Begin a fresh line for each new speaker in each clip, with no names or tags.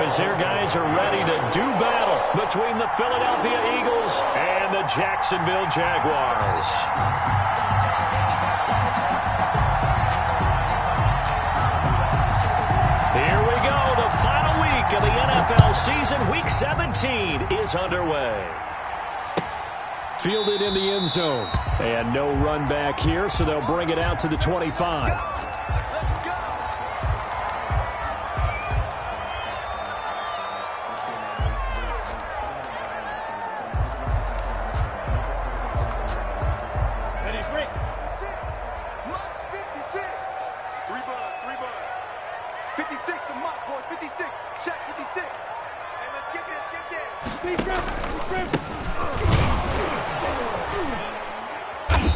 as their guys are ready to do battle between the Philadelphia Eagles and the Jacksonville Jaguars. Here we go. The final week of the NFL season. Week 17 is underway.
Fielded in the end zone.
And no run back here, so they'll bring it out to the 25.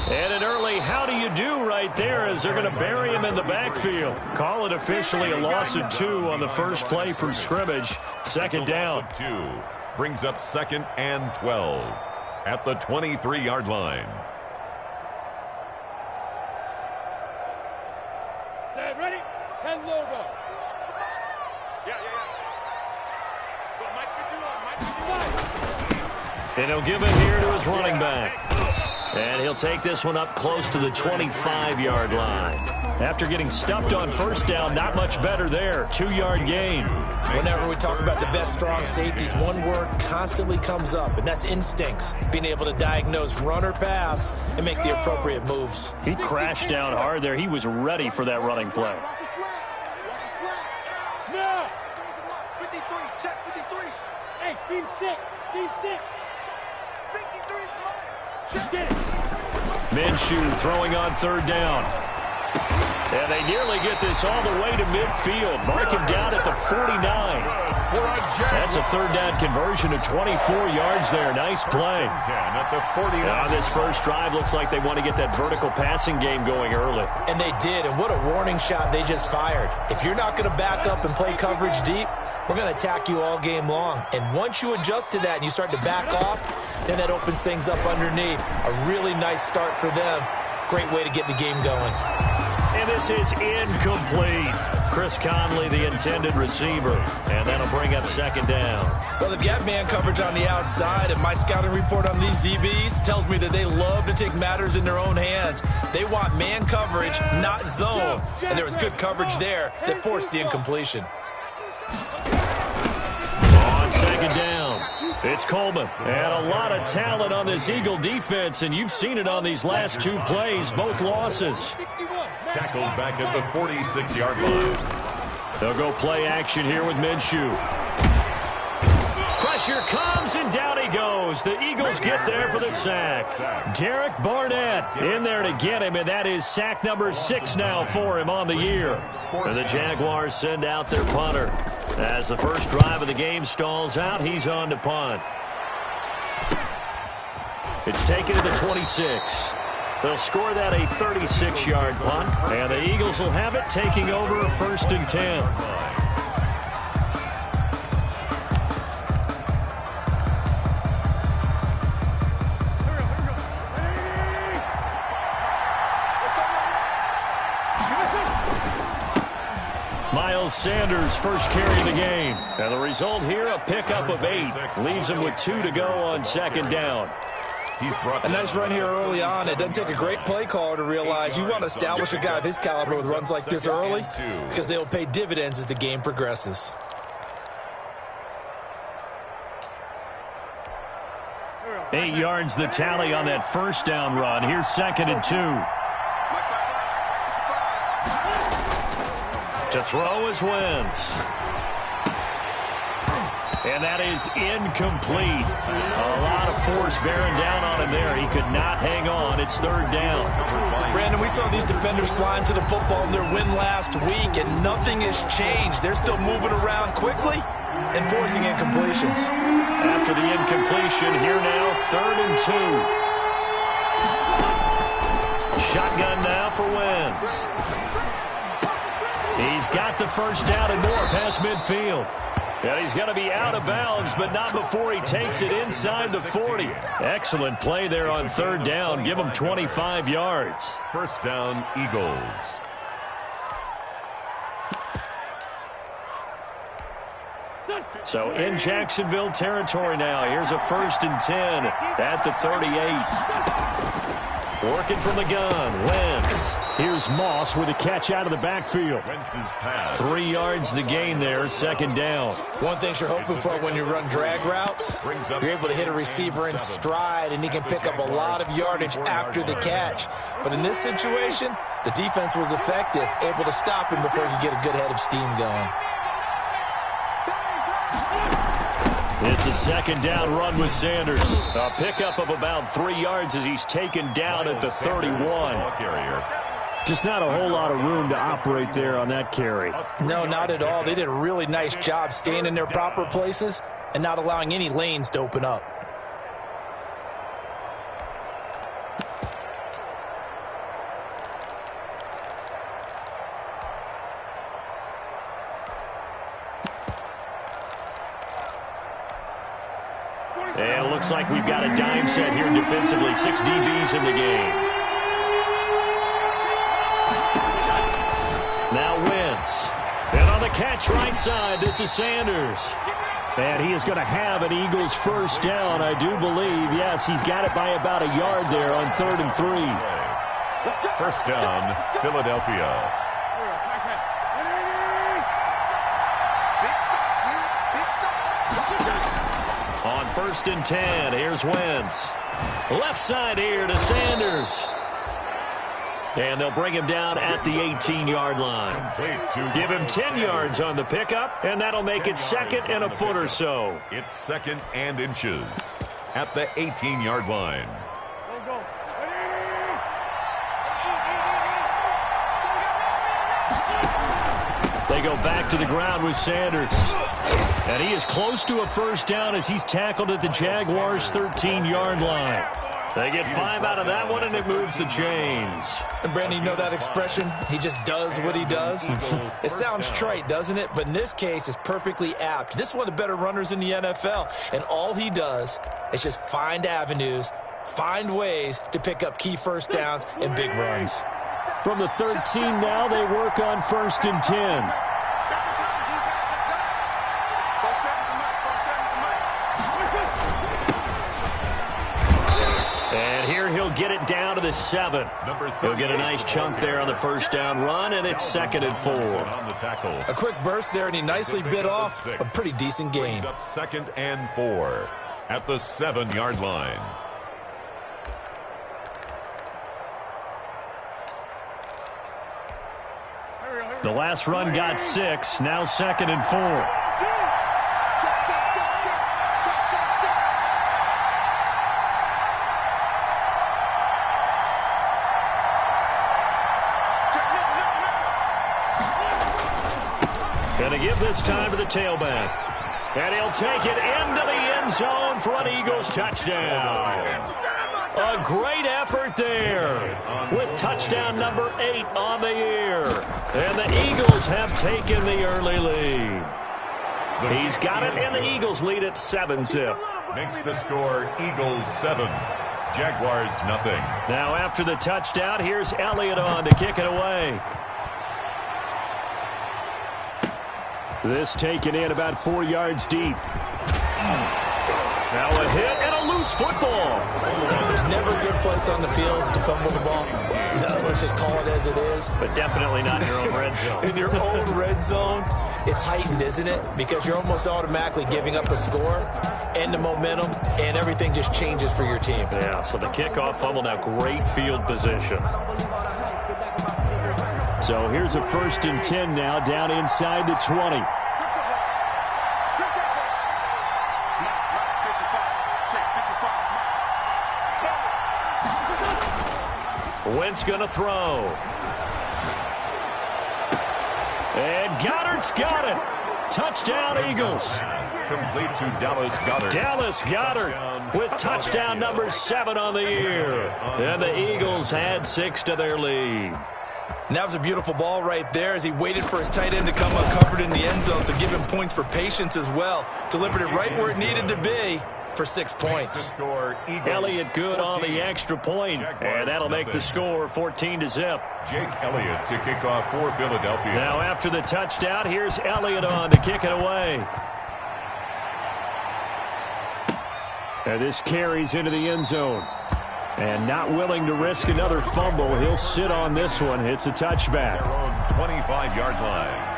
And an early how do you do right there as they're going to bury him in the backfield. Call it officially a loss of 2 on the first play from scrimmage. Second down.
2 brings up 2nd and 12 at the 23-yard line.
Set, ready? 10 logo.
And he'll give it here to his running back. And he'll take this one up close to the 25-yard line. After getting stuffed on first down, not much better there. 2-yard gain.
Whenever we talk about the best strong safeties, one word constantly comes up, and that's instincts. Being able to diagnose run or pass and make the appropriate moves.
He crashed down hard there. He was ready for that running play.
No! 53, check 53. Hey, seam 6, seam 6. 53 is mine. Check it.
Minshew throwing on third down. And they nearly get this all the way to midfield. Mark him down at the 49. That's a third down conversion of 24 yards there. Nice play.
At the 49.
Now this first drive looks like they want to get that vertical passing game going early.
And they did, and what a warning shot they just fired. If you're not going to back up and play coverage deep, we're going to attack you all game long. And once you adjust to that and you start to back off, then that opens things up underneath. A really nice start for them. Great way to get the game going.
And this is incomplete. Chris Conley, the intended receiver. And that'll bring up second down.
Well, they've got man coverage on the outside, and my scouting report on these DBs tells me that they love to take matters in their own hands. They want man coverage, not zone. And there was good coverage there that forced the incompletion.
On second down, it's Coleman. And a lot of talent on this Eagle defense, and you've seen it on these last 2 plays, both losses.
Tackled back at the 46-yard line.
They'll go play action here with Minshew. Pressure comes, and down he goes. The Eagles get there for the sack. Derek Barnett in there to get him, and that is sack number 6 now for him on the year. And the Jaguars send out their punter. As the first drive of the game stalls out, he's on to punt. It's taken to the 26. They'll score that a 36-yard punt, and the Eagles will have it taking over 1st and 10. Miles Sanders first carry of the game. And the result here, a pickup of 8. Leaves him with 2 to go on second down.
A nice run here early on. It doesn't take a great play caller to realize you want to establish a guy of his caliber with runs like this early because they will pay dividends as the game progresses.
Eight yards the tally on that first down run. Here's 2nd and 2. To throw is Wentz. And that is incomplete. A lot of force bearing down on him there. He could not hang on. It's 3rd down.
Brandon, we saw these defenders flying to the football in their win last week, and nothing has changed. They're still moving around quickly and forcing incompletions.
After the incompletion, here now, 3rd and 2. Shotgun now for Wentz. He's got the first down and more past midfield. And he's going to be out of bounds, but not before he takes it inside the 40. Excellent play there on 3rd down. Give him 25 yards.
First down, Eagles.
So in Jacksonville territory now. Here's a 1st and 10 at the 38. Working from the gun, Wentz.
Here's Moss with a catch out of the backfield.
3 yards the gain there, 2nd down.
One thing you're hoping for when you run drag routes, you're able to hit a receiver in stride, and he can pick up a lot of yardage after the catch. But in this situation, the defense was effective, able to stop him before he could get a good head of steam going.
It's a 2nd down run with Sanders. A pickup of about 3 yards as he's taken down at the 31.
Just not a whole lot of room to operate there on that carry.
No, not at all. They did a really nice job staying in their proper places and not allowing any lanes to open up.
And it looks like we've got a dime set here defensively. 6 DBs in the game. Now Wentz. And on the catch right side, this is Sanders.
And he is going to have an Eagles 1st down, I do believe. Yes, he's got it by about a yard there on 3rd and 3.
1st down, Philadelphia.
On 1st and 10, here's Wentz. Left side here to Sanders. And they'll bring him down at the 18-yard line. Give him 10 yards on the pickup, and that'll make it 2nd and a foot or so.
It's 2nd and inches at the 18-yard line.
They go back to the ground with Sanders. And he is close to a 1st down as he's tackled at the Jaguars' 13-yard line. They get 5 out of that one, and it moves the chains.
And Brandon, you know that expression? He just does what he does. It sounds trite, doesn't it? But in this case, it's perfectly apt. This is one of the better runners in the NFL, and all he does is just find avenues, find ways to pick up key 1st downs and big runs.
From the 13 now, they work on 1st and 10.
And here he'll get it down to the 7. He'll get a nice chunk there on the 1st down run, and it's 2nd and 4.
A quick burst there, and he nicely bit off a pretty decent gain.
2nd and 4 at the 7-yard line.
The last run got 6, now 2nd and 4. Going to give this time to the tailback. And he'll take it into the end zone for an Eagles touchdown. A great effort there with touchdown number 8 on the year. And the Eagles have taken the early lead. He's got it, and the Eagles lead at 7-zip.
Makes the score Eagles 7, Jaguars nothing.
Now after the touchdown, here's Elliott on to kick it away.
This taken in about 4 yards deep.
Now a hit and a loose football.
There's never a good place on the field to fumble the ball. No, let's just call it as it is.
But definitely not in your own red zone.
In your own red zone, it's heightened, isn't it? Because you're almost automatically giving up a score and the momentum, and everything just changes for your team.
Yeah, so the kickoff fumble, now great field position.
So here's a 1st and 10 now, down inside the 20.
Wentz going to throw. And Goddard's got it. Touchdown, Eagles.
Complete to Dallas Goedert.
Dallas Goedert with touchdown number 7 on the year. And the Eagles add 6 to their lead.
And that was a beautiful ball right there as he waited for his tight end to come uncovered in the end zone, so give him points for patience as well. Delivered it right where it needed to be for 6 points.
Elliott good on the extra point, and that'll make the score 14-zip.
Jake Elliott to kick off for Philadelphia.
Now after the touchdown, here's Elliott on to kick it away.
And this carries into the end zone. And not willing to risk another fumble. He'll sit on this one. It's a touchback.
Their own 25-yard line.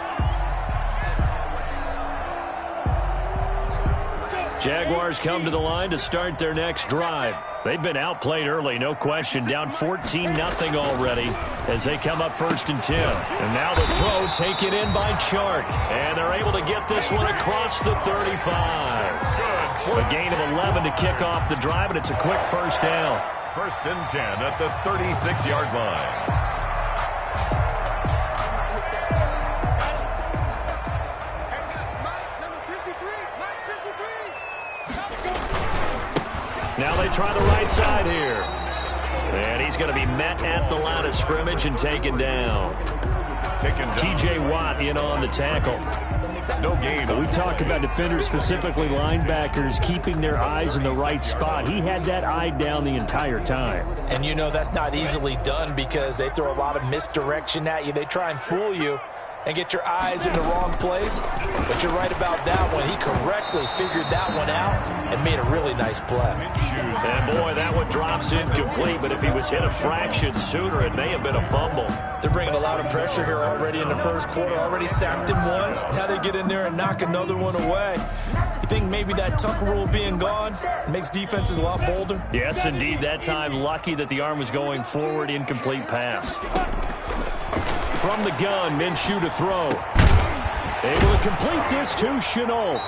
Jaguars come to the line to start their next drive. They've been outplayed early, no question. Down 14-0 already as they come up 1st and 10. And now the throw taken in by Chark. And they're able to get this one across the 35. A gain of 11 to kick off the drive, and it's a quick first down.
1st and 10 at the 36-yard line.
Now they try the right side here. And he's going to be met at the line of scrimmage and taken down. T.J. Watt in on the tackle.
No gain.
We talk about defenders, specifically linebackers, keeping their eyes in the right spot. He had that eye down the entire time.
And you know that's not easily done because they throw a lot of misdirection at you. They try and fool you and get your eyes in the wrong place. But you're right about that one. He correctly figured that one out and made a really nice play.
And, boy, that one drops incomplete. But if he was hit a fraction sooner, it may have been a fumble.
They're bringing a lot of pressure here already in the first quarter. Already sacked him once. Now they get in there and knock another one away. You think maybe that tuck rule being gone makes defenses a lot bolder?
Yes, indeed. That time, lucky that the arm was going forward. Incomplete pass. From the gun, Minshew to throw. Able to complete this to Shenault.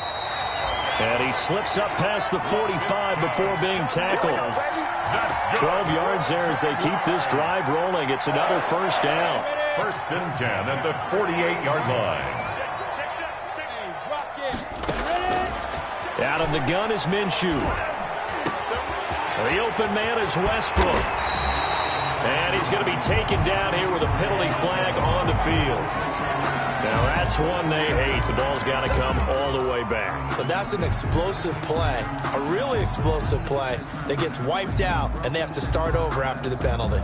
And he slips up past the 45 before being tackled. 12 yards there as they keep this drive rolling. It's another first down.
1st and 10 at the 48-yard line.
Out of the gun is Minshew. The open man is Westbrook. And he's going to be taken down here with a penalty flag on the field. Now that's one they hate. The ball's got to come all the way back.
So that's an explosive play, a really explosive play that gets wiped out, and they have to start over after the penalty.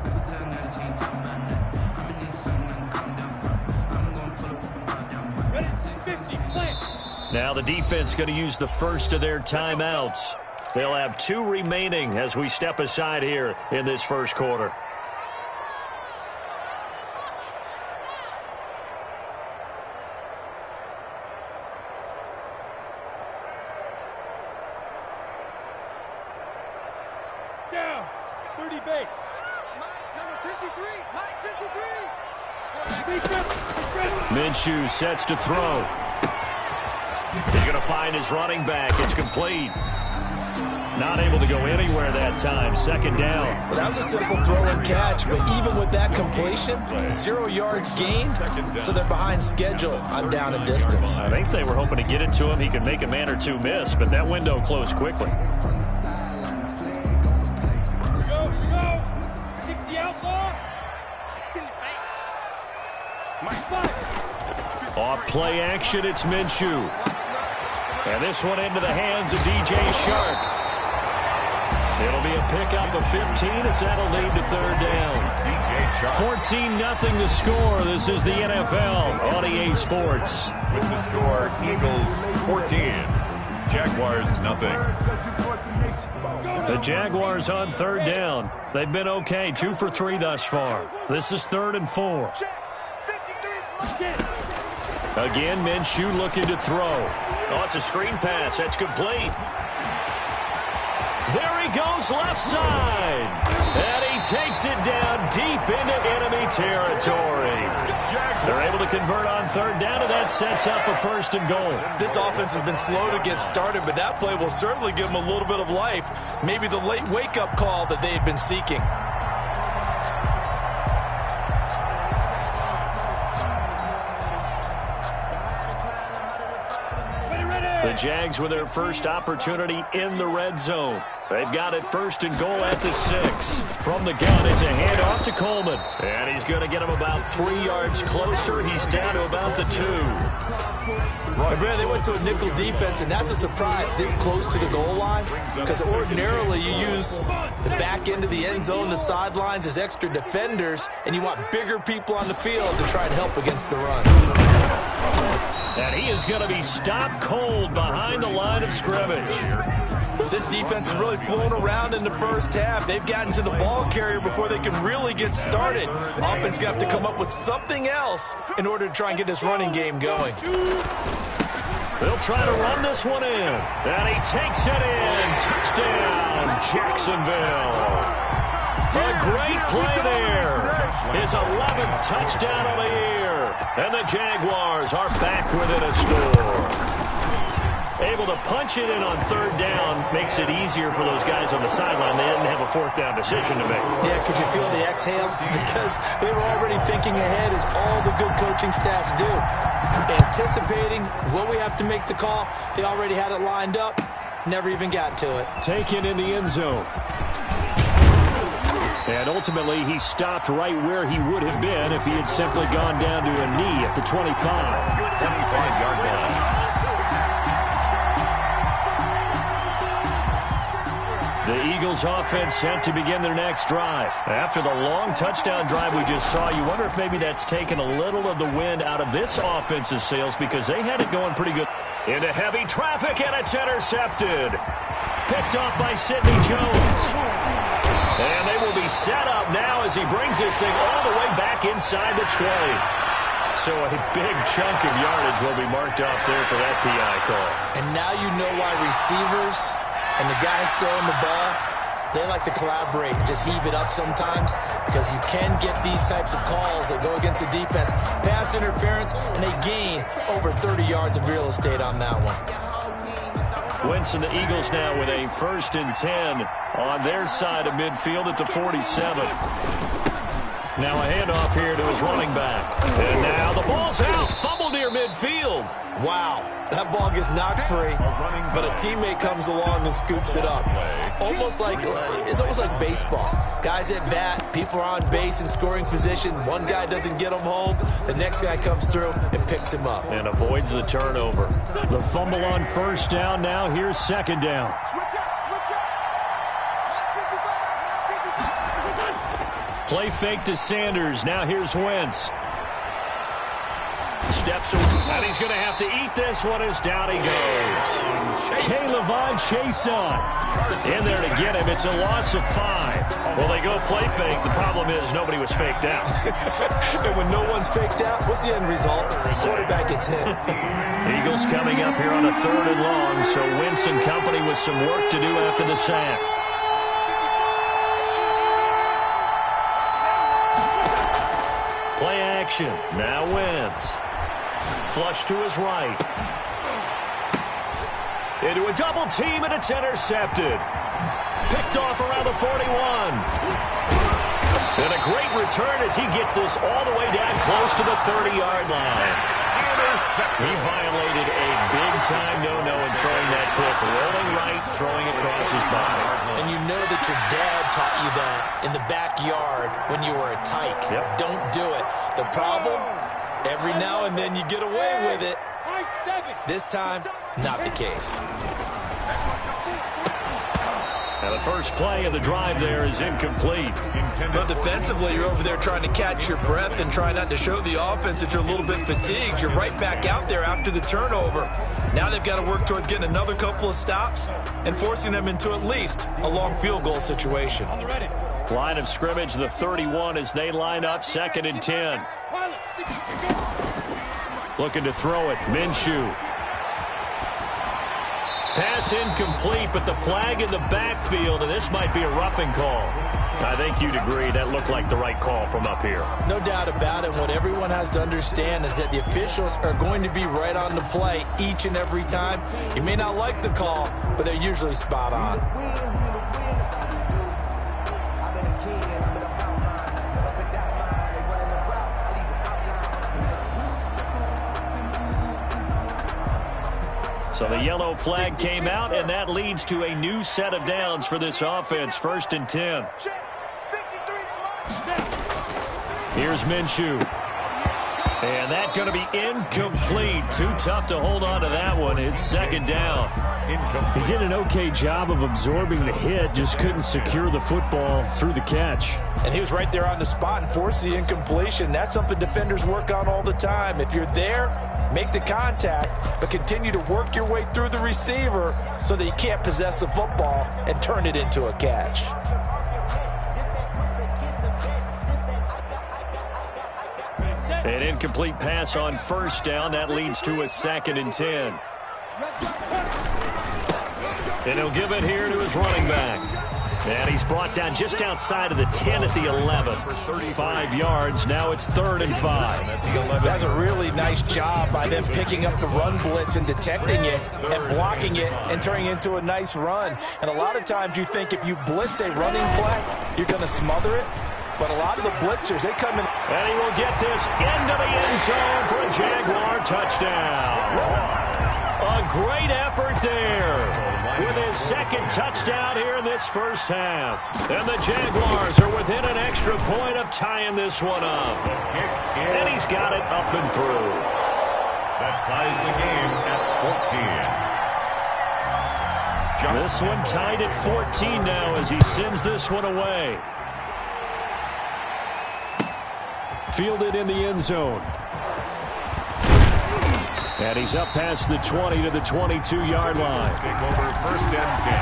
Now the defense going to use the first of their timeouts. They'll have 2 remaining as we step aside here in this first quarter.
Down. 30 base. Number 53. Mike 53.
Minshew sets to throw. He's going to find his running back. It's complete. Not able to go anywhere that time. 2nd down.
Well, that was a simple throw and catch, but even with that completion, 0 yards gained, so they're behind schedule on down and distance.
I think they were hoping to get it to him. He could make a man or two miss, but that window closed quickly.
Go. 60 outlaw. Mike 5.
Off play action, it's Minshew. And this one into the hands of DJ Chark. It'll be a pickup of 15 as that'll lead to 3rd down. 14-0 the score. This is the NFL on EA Sports.
With the score, Eagles 14, Jaguars nothing.
The Jaguars on 3rd down. They've been okay, 2 for 3 thus far. This is 3rd and 4. Again, Minshew looking to throw. Oh, it's a screen pass. That's complete. There he goes left side. And he takes it down deep into enemy territory. They're able to convert on 3rd down, and that sets up a 1st and goal.
This offense has been slow to get started, but that play will certainly give them a little bit of life. Maybe the late wake-up call that they had been seeking.
The Jags with their first opportunity in the red zone. They've got it 1st and goal at the 6. From the gun, it's a handoff to Coleman. And he's going to get him about 3 yards closer. He's down to about the 2.
And Brad, they went to a nickel defense, and that's a surprise this close to the goal line, because ordinarily you use the back end of the end zone, the sidelines as extra defenders, and you want bigger people on the field to try and help against the run.
And he is going to be stopped cold behind the line of scrimmage.
This defense is really flown around in the first half. They've gotten to the ball carrier before they can really get started. Offense got to come up with something else in order to try and get this running game going.
They'll try to run this one in. And he takes it in. Touchdown, Jacksonville. A great play there. His 11th touchdown of the year. And the Jaguars are back within a score. Able to punch it in on third down makes it easier for those guys on the sideline. They didn't have a fourth down decision to make.
Yeah, could you feel the exhale? Because they were already thinking ahead, as all the good coaching staffs do. Anticipating, will we have to make the call? They already had it lined up. Never even got to it.
Taken in the end zone. And ultimately, he stopped right where he would have been if he had simply gone down to a knee at the 25.
25-yard line.
The Eagles offense set to begin their next drive. After the long touchdown drive we just saw, you wonder if maybe that's taken a little of the wind out of this offense's sails, because they had it going pretty good. Into heavy traffic, and it's intercepted. Picked off by Sidney Jones. And they will be set up now as he brings this thing all the way back inside the 20. So a big chunk of yardage will be marked off there for that PI call.
And now you know why receivers and the guys throwing the ball, they like to collaborate and just heave it up sometimes, because you can get these types of calls that go against the defense. Pass interference, and they gain over 30 yards of real estate on that one.
Wentz and the Eagles now with a 1st and 10 on their side of midfield at the 47. Now a handoff here to his running back. And now the ball's out. Fumble near midfield.
Wow, that ball gets knocked free, but a teammate comes along and scoops it up. It's almost like baseball. Guys at bat, people are on base in scoring position. One guy doesn't get him home. The next guy comes through and picks him up.
And avoids the turnover.
The fumble on first down. Now here's second down.
Play fake to Sanders. Now here's Wentz. Steps away, and he's going to have to eat this one as down he goes.
K'Lavon Chaisson
In there to get him. It's a loss of 5. Well, they go play fake. The problem is nobody was faked out.
And when no one's faked out, what's the end result? The quarterback gets hit.
Eagles coming up here on a 3rd and long, so Wentz and company with some work to do after the sack. Play action. Now Wentz. Flush to his right. Into a double team, and it's intercepted. Picked off around the 41. And a great return as he gets this all the way down close to the 30-yard line. He violated a big-time no-no in throwing that pick. Rolling right, throwing across his body.
And you know that your dad taught you that in the backyard when you were a tyke.
Yep.
Don't do it. The problem, every now and then you get away with it. This time, not the case.
Now the first play of the drive there is incomplete.
But defensively, you're over there trying to catch your breath and try not to show the offense that you're a little bit fatigued. You're right back out there after the turnover. Now they've got to work towards getting another couple of stops and forcing them into at least a long field goal situation.
Line of scrimmage, the 31, as they line up 2nd and 10. Looking to throw it. Minshew. Pass incomplete, but the flag in the backfield, and this might be a roughing call. I think you'd agree that looked like the right call from up here.
No doubt about it. What everyone has to understand is that the officials are going to be right on the play each and every time. You may not like the call, but they're usually spot on.
So the yellow flag came out, and that leads to a new set of downs for this offense. 1st and 10. Here's Minshew. And that's going to be incomplete. Too tough to hold on to that one. It's second down.
He did an okay job of absorbing the hit, just couldn't secure the football through the catch.
And he was right there on the spot and forced the incompletion. That's something defenders work on all the time. If you're there, make the contact, but continue to work your way through the receiver so that you can't possess the football and turn it into a catch.
An incomplete pass on first down. That leads to a 2nd and 10. And he'll give it here to his running back. And he's brought down just outside of the 10 at the 11. 35 yards. Now it's 3rd and 5.
That's a really nice job by them picking up the run blitz and detecting it and blocking it and turning it into a nice run. And a lot of times you think if you blitz a running play, you're going to smother it. But a lot of the blitzers, they come in.
And he will get this into the end zone for a Jaguar touchdown. A great effort there with his 2nd touchdown here in this first half. And the Jaguars are within an extra point of tying this one up. And he's got it up and through.
That ties the game at 14.
This one tied at 14 now as he sends this one away.
Fielded in the end zone. And he's up past the 20 to the 22-yard line.
Take over 1st and 10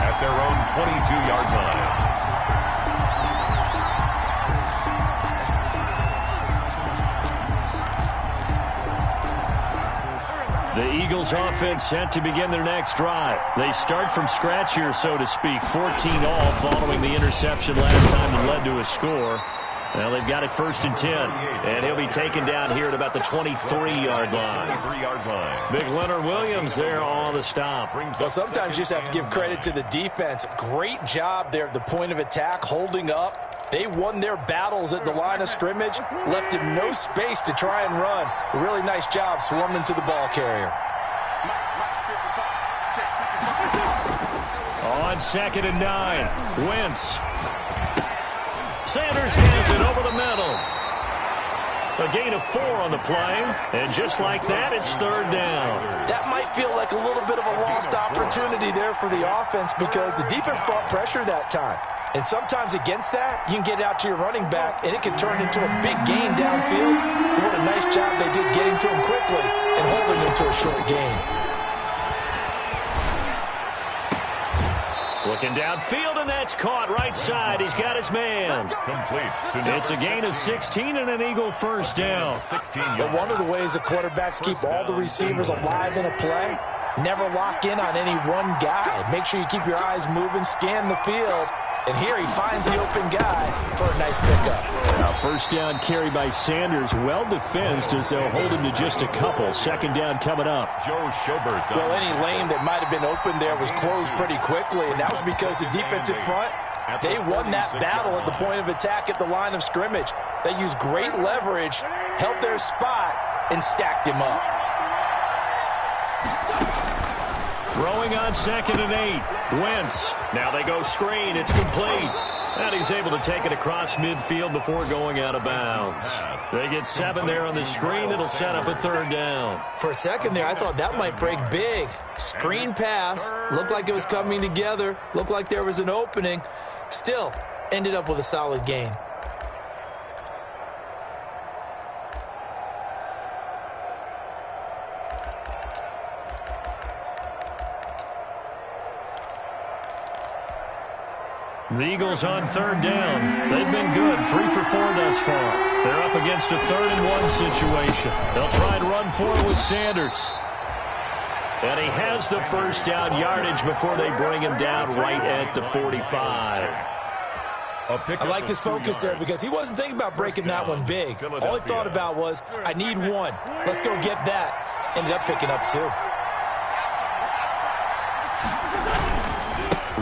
at their own 22-yard line.
The Eagles offense set to begin their next drive. They start from scratch here, so to speak. 14 all following the interception last time that led to a score. Well, they've got it 1st and 10, and he'll be taken down here at about the 23-yard line. Big Leonard Williams there on the stop.
Well, sometimes you just have to give credit to the defense. Great job there at the point of attack, holding up. They won their battles at the line of scrimmage, left him no space to try and run. A really nice job swarming to the ball carrier.
On 2nd and 9, Wentz. Sanders has it over the middle. A gain of 4 on the play, and just like that, it's 3rd down.
That might feel like a little bit of a lost opportunity there for the offense because the defense brought pressure that time. And sometimes against that, you can get out to your running back, and it can turn into a big gain downfield. But what a nice job they did getting to him quickly and holding him to a short gain.
Looking downfield, and that's caught right side. He's got his man.
Complete.
It's a gain of 16 and an Eagle 1st down.
But one of the ways the quarterbacks keep all the receivers alive in a play, never lock in on any one guy. Make sure you keep your eyes moving, scan the field. And here he finds the open guy for a nice pickup.
Now 1st down carry by Sanders. Well defensed as they'll hold him to just a couple. 2nd down coming up.
Joe Schobert.
Well, any lane that might have been open there was closed pretty quickly, and that was because the defensive front, they won that battle at the point of attack at the line of scrimmage. They used great leverage, held their spot, and stacked him up.
Throwing on 2nd and 8. Wentz. Now they go screen. It's complete. And he's able to take it across midfield before going out of bounds. They get 7 there on the screen. It'll set up a 3rd down.
For a second there, I thought that might break big. Screen pass. Looked like it was coming together. Looked like there was an opening. Still, ended up with a solid gain.
The Eagles on 3rd down. They've been good. 3 for 4 thus far. They're up against a 3rd and 1 situation. They'll try and run for it with Sanders. And he has the 1st down yardage before they bring him down right at the 45.
I liked his focus there because he wasn't thinking about breaking that one big. All he thought about was, I need 1. Let's go get that. Ended up picking up 2.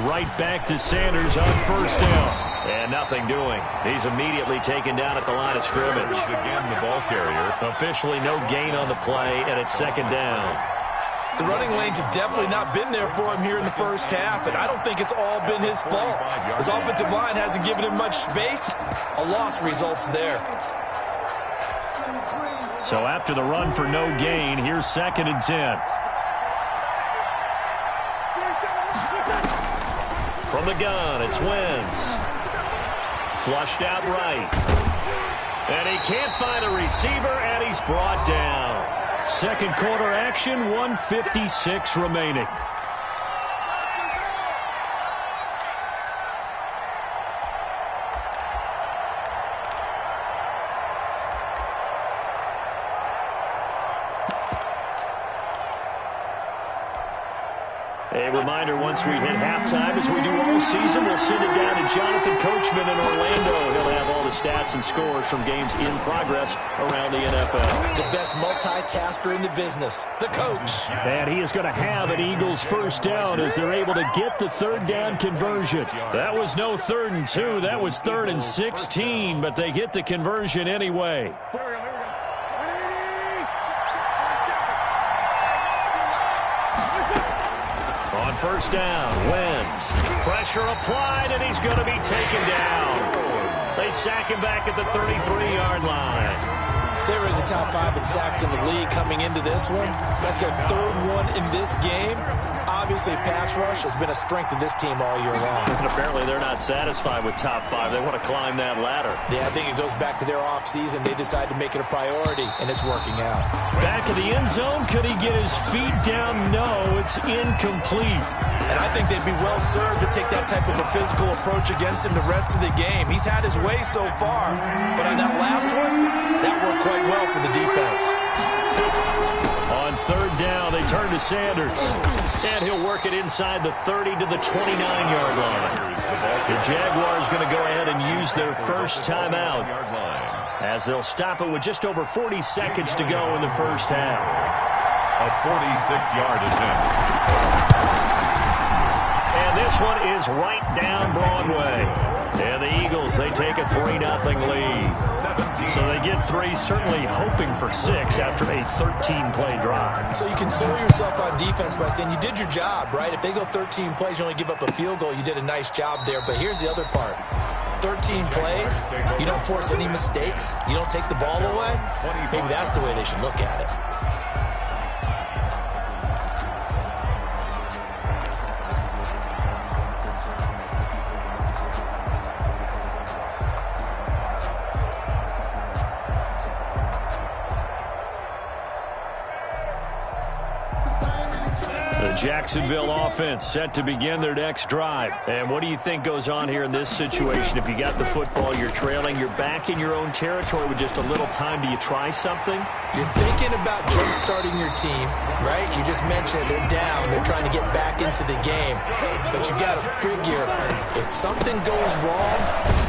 Right back to Sanders on 1st down. And nothing doing. He's immediately taken down at the line of scrimmage.
Again, the ball carrier.
Officially no gain on the play, and it's 2nd down.
The running lanes have definitely not been there for him here in the first half, and I don't think it's all been his fault. His offensive line hasn't given him much space. A loss results there.
So after the run for no gain, here's 2nd and 10. From the gun, it's Wentz. Flushed out right. And he can't find a receiver, and he's brought down. Second quarter action, 1:56 remaining. A reminder, once we hit halftime, as we do all season, we'll send it down to Jonathan Coachman in Orlando. He'll have all the stats and scores from games in progress around the NFL.
The best multitasker in the business, the coach.
And he is going to have an Eagles first down as they're able to get the 3rd down conversion. That was no 3rd and 2. That was 3rd and 16, but they get the conversion anyway. On first down, Wentz. Pressure applied, and he's going to be taken down. They sack him back at the 33-yard line.
They were in the top 5 in sacks in the league coming into this one. That's their 3rd one in this game. Obviously, pass rush has been a strength of this team all year long.
And apparently they're not satisfied with top 5. They want to climb that ladder.
Yeah, I think it goes back to their offseason. They decided to make it a priority, and it's working out.
Back in the end zone, could he get his feet down? No, it's incomplete.
And I think they'd be well served to take that type of a physical approach against him the rest of the game. He's had his way so far, but on that last one, that worked quite well for the defense.
On 3rd down, they turn to Sanders. And he'll work it inside the 30 to the 29-yard line. The Jaguars going to go ahead and use their first timeout, as they'll stop it with just over 40 seconds to go in the first half.
A 46-yard attempt.
And this one is right down Broadway. And the Eagles, they take a 3-0 lead. So they get 3, certainly hoping for 6 after a 13-play drive.
So you console yourself on defense by saying you did your job, right? If they go 13 plays, you only give up a field goal, you did a nice job there. But here's the other part. 13 plays, you don't force any mistakes, you don't take the ball away. Maybe that's the way they should look at it.
The Jacksonville offense set to begin their next drive. And what do you think goes on here in this situation? If you got the football, you're trailing, you're back in your own territory with just a little time. Do you try something?
You're thinking about jump-starting your team, right? You just mentioned it. They're down. They're trying to get back into the game. But you got to figure, if something goes wrong,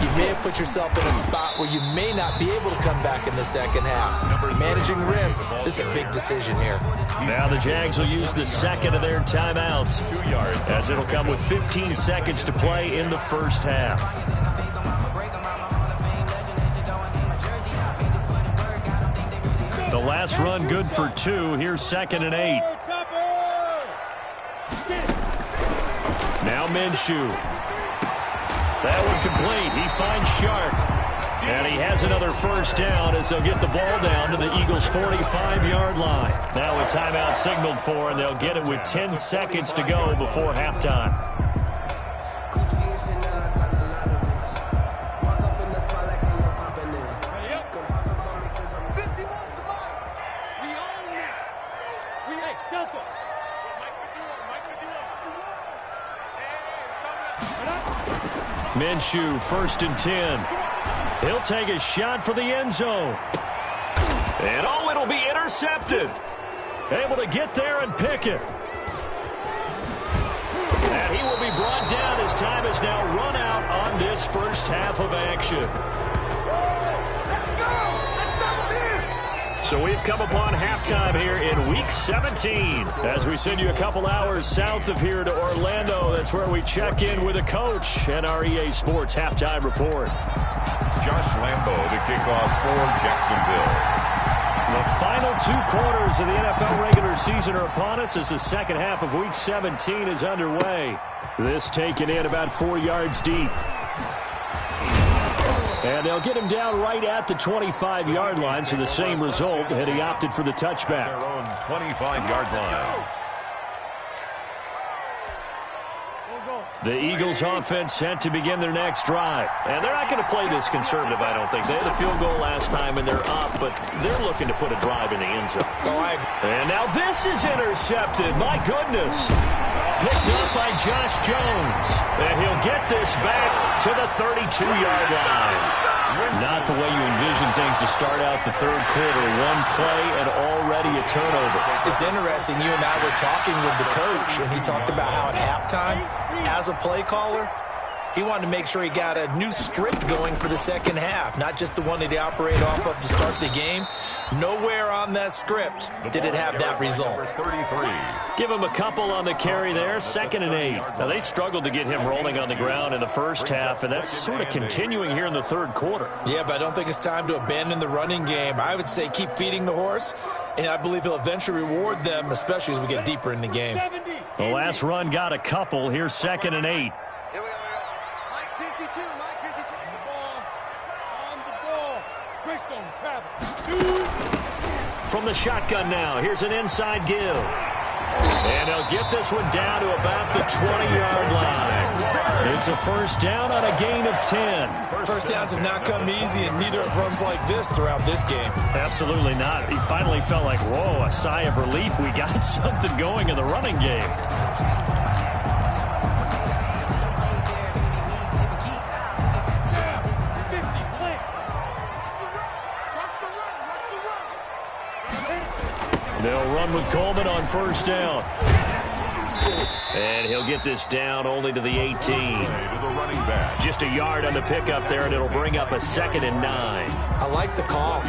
you may have put yourself in a spot where you may not be able to come back in the second half. Managing risk, this is a big decision here.
Now the Jags will use the second of their timeouts,
2 yards,
as it'll come with 15 seconds to play in the first half. The last run good for 2. Here's 2nd and 8. Now Minshew. That one complete. He finds Sharp. And he has another first down as they'll get the ball down to the Eagles' 45-yard line. Now a timeout signaled for, and they'll get it with 10 seconds to go before halftime. Minshew, 1st and 10. He'll take a shot for the end zone. And oh, it'll be intercepted. Able to get there and pick it. And he will be brought down as time has now run out on this first half of action. So we've come upon halftime here in Week 17. As we send you a couple hours south of here to Orlando, that's where we check in with a coach and our EA Sports Halftime Report.
Josh Lambo to kick off for Jacksonville.
The final 2 quarters of the NFL regular season are upon us as the second half of Week 17 is underway. This taken in about 4 yards deep.
And they'll get him down right at the 25-yard line, so the same result, and he opted for the touchback.
Their own 25-yard line.
The Eagles offense set to begin their next drive. And they're not going to play this conservative, I don't think. They had a field goal last time, and they're up, but they're looking to put a drive in the end zone. And now this is intercepted. My goodness. Picked up by Josh Jones. And he'll get this back to the 32-yard line. Not the way you envision things to start out the third quarter. One play and already a turnover.
It's interesting. You and I were talking with the coach, and he talked about how at halftime, as a play caller, he wanted to make sure he got a new script going for the second half, not just the one that he operated off of to start the game. Nowhere on that script did it have that result.
Give him a couple on the carry there, 2nd and 8. Now, they struggled to get him rolling on the ground in the first half, and that's sort of continuing here in the third quarter.
Yeah, but I don't think it's time to abandon the running game. I would say keep feeding the horse, and I believe he'll eventually reward them, especially as we get deeper in the game.
The last run got a couple. Here's 2nd and 8. From the shotgun now, here's an inside give. And he'll get this one down to about the 20-yard line. It's a first down on a gain of 10.
First downs have not come easy, and neither have runs like this throughout this game.
Absolutely not. He finally felt like, whoa, a sigh of relief. We got something going in the running game. They'll run with Coleman on first down. And he'll get this down only to the 18. Just a yard on the pickup there, and it'll bring up a 2nd and 9.
I like the call.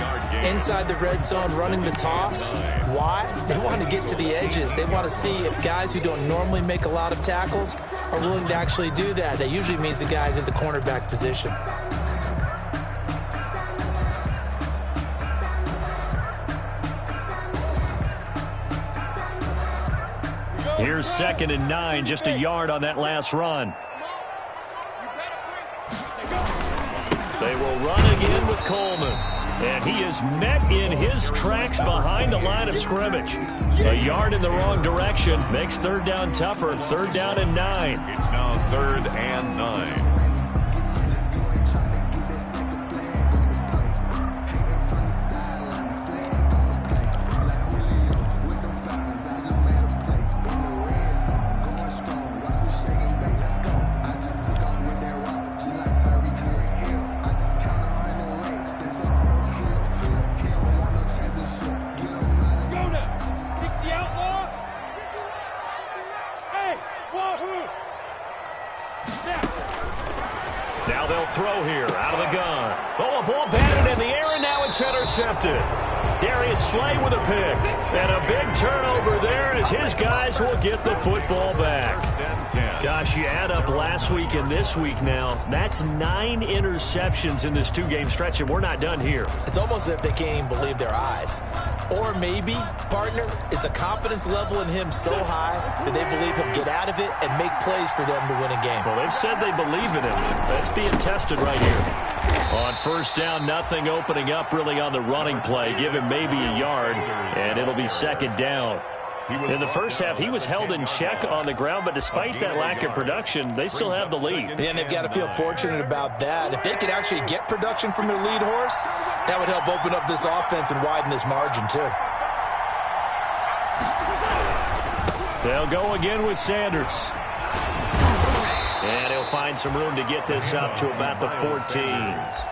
Inside the red zone, running the toss. Why? They want to get to the edges. They want to see if guys who don't normally make a lot of tackles are willing to actually do that. That usually means the guys at the cornerback position.
Here's 2nd and 9, just a yard on that last run. They will run again with Coleman. And he is met in his tracks behind the line of scrimmage. A yard in the wrong direction makes third down tougher. 3rd down and 9.
It's now 3rd and 9.
Now they'll throw here out of the gun. Oh, a ball batted in the air, and now it's intercepted. Darius Slay with a pick. And a big turnover there as his guys will get the football back. Gosh, you add up last week and this week now. That's 9 interceptions in this 2-game stretch, and we're not done here.
It's almost as if they can't even believe their eyes. Or maybe, partner, is the confidence level in him so high that they believe he'll get out of it and make plays for them to win a game.
Well, they've said they believe in him. That's being tested right here. On first down, nothing opening up really on the running play. Give him maybe a yard, and it'll be 2nd down. In the first half, he was held in check on the ground, but despite that lack of production, they still have the lead.
And they've got to feel fortunate about that. If they could actually get production from their lead horse, that would help open up this offense and widen this margin, too.
They'll go again with Sanders. And he'll find some room to get this up to about the 14.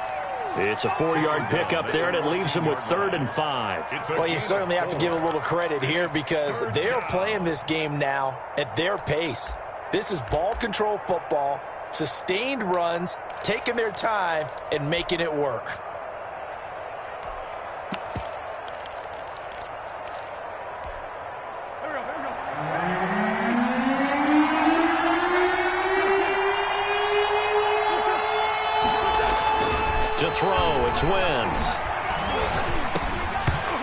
It's a 4-yard pickup there, and it leaves them with 3rd and 5.
Well, you certainly have to give a little credit here because they're playing this game now at their pace. This is ball control football, sustained runs, taking their time, and making it work.
To throw, it's Wentz.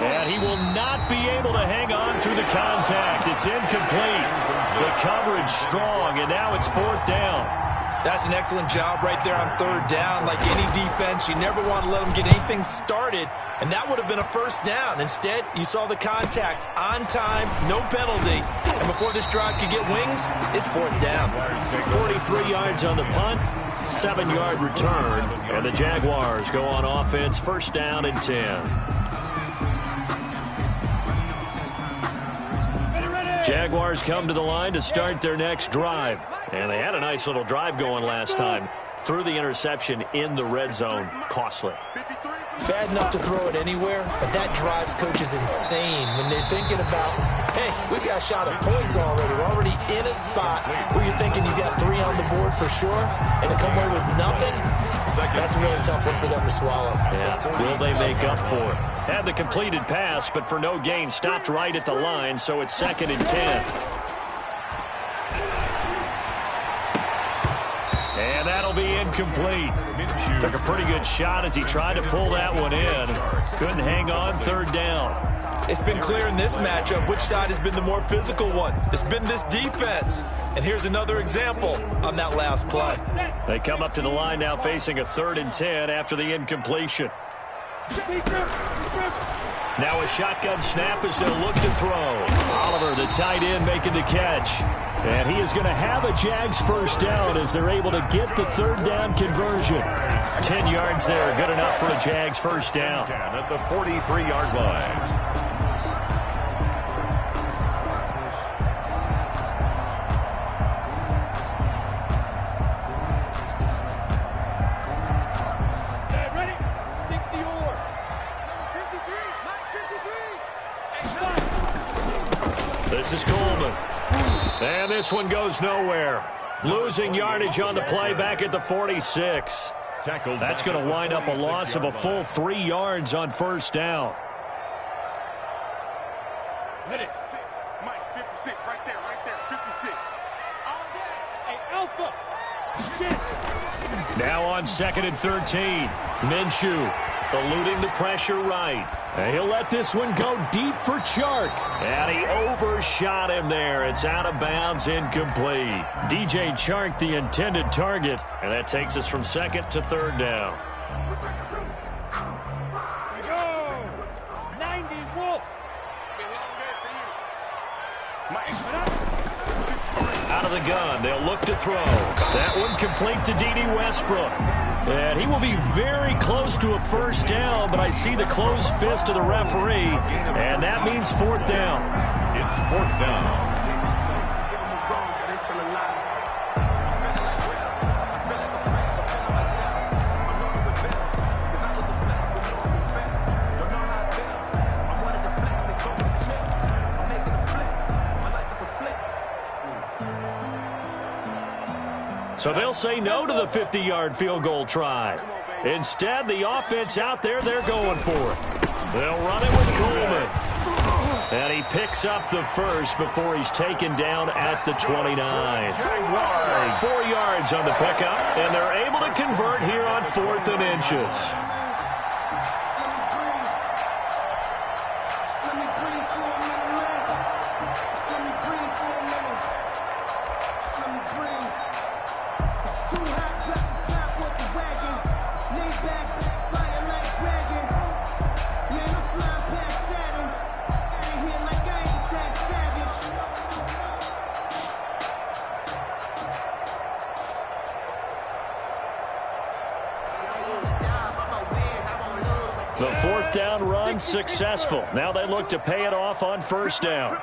And he will not be able to hang on through the contact. It's incomplete. The coverage strong, and now it's 4th down.
That's an excellent job right there on third down. Like any defense, you never want to let them get anything started, and that would have been a first down. Instead, you saw the contact on time, no penalty, and before this drive could get wings, it's fourth down.
43 yards on the punt, 7-yard return, and the Jaguars go on offense, first down and 10. Jaguars come to the line to start their next drive. And they had a nice little drive going last time. Threw the interception in the red zone. Costly.
Bad enough to throw it anywhere, but that drives coaches insane when they're thinking about, hey, we've got a shot at points already. We're already in a spot where you're thinking you got 3 on the board for sure, and to come away with nothing, that's a really tough one for them to swallow.
Yeah, will they make up for it? Had the completed pass, but for no gain, stopped right at the line, so it's 2nd and 10. And that'll be incomplete. Took a pretty good shot as he tried to pull that one in. Couldn't hang on, third down.
It's been clear in this matchup which side has been the more physical one. It's been this defense. And here's another example on that last play.
They come up to the line now facing a 3rd and 10 after the incompletion. Now a shotgun snap as they'll look to throw. Oliver, the tight end, making the catch. And he is going to have a Jags first down as they're able to get the 3rd down conversion. 10 yards there, good enough for a Jags first down.
At the 43-yard line.
This is Coleman. And this one goes nowhere. Losing yardage on the play back at the 46. That's going to wind up a loss of a full 3 yards on first down.
Hit it. Mike, 56, right there, 56. Hey, Alpha.
Now on 2nd and 13. Minshew eluding the pressure right. And he'll let this one go deep for Chark. And he overshot him there. It's out of bounds, incomplete. DJ Chark, the intended target. And that takes us from 2nd to 3rd down.
Go! 90 Wolf.
Out of the gun, they'll look to throw. That one complete to D.D. Westbrook. And he will be very close to a first down, but I see the closed fist of the referee, and that means 4th down.
It's 4th down.
So they'll say no to the 50-yard field goal try. Instead, the offense out there, they're going for it. They'll run it with Coleman. And he picks up the first before he's taken down at the 29. 4 yards on the pickup, and they're able to convert here on 4th and inches. The 4th down run successful. Now they look to pay it off on first down.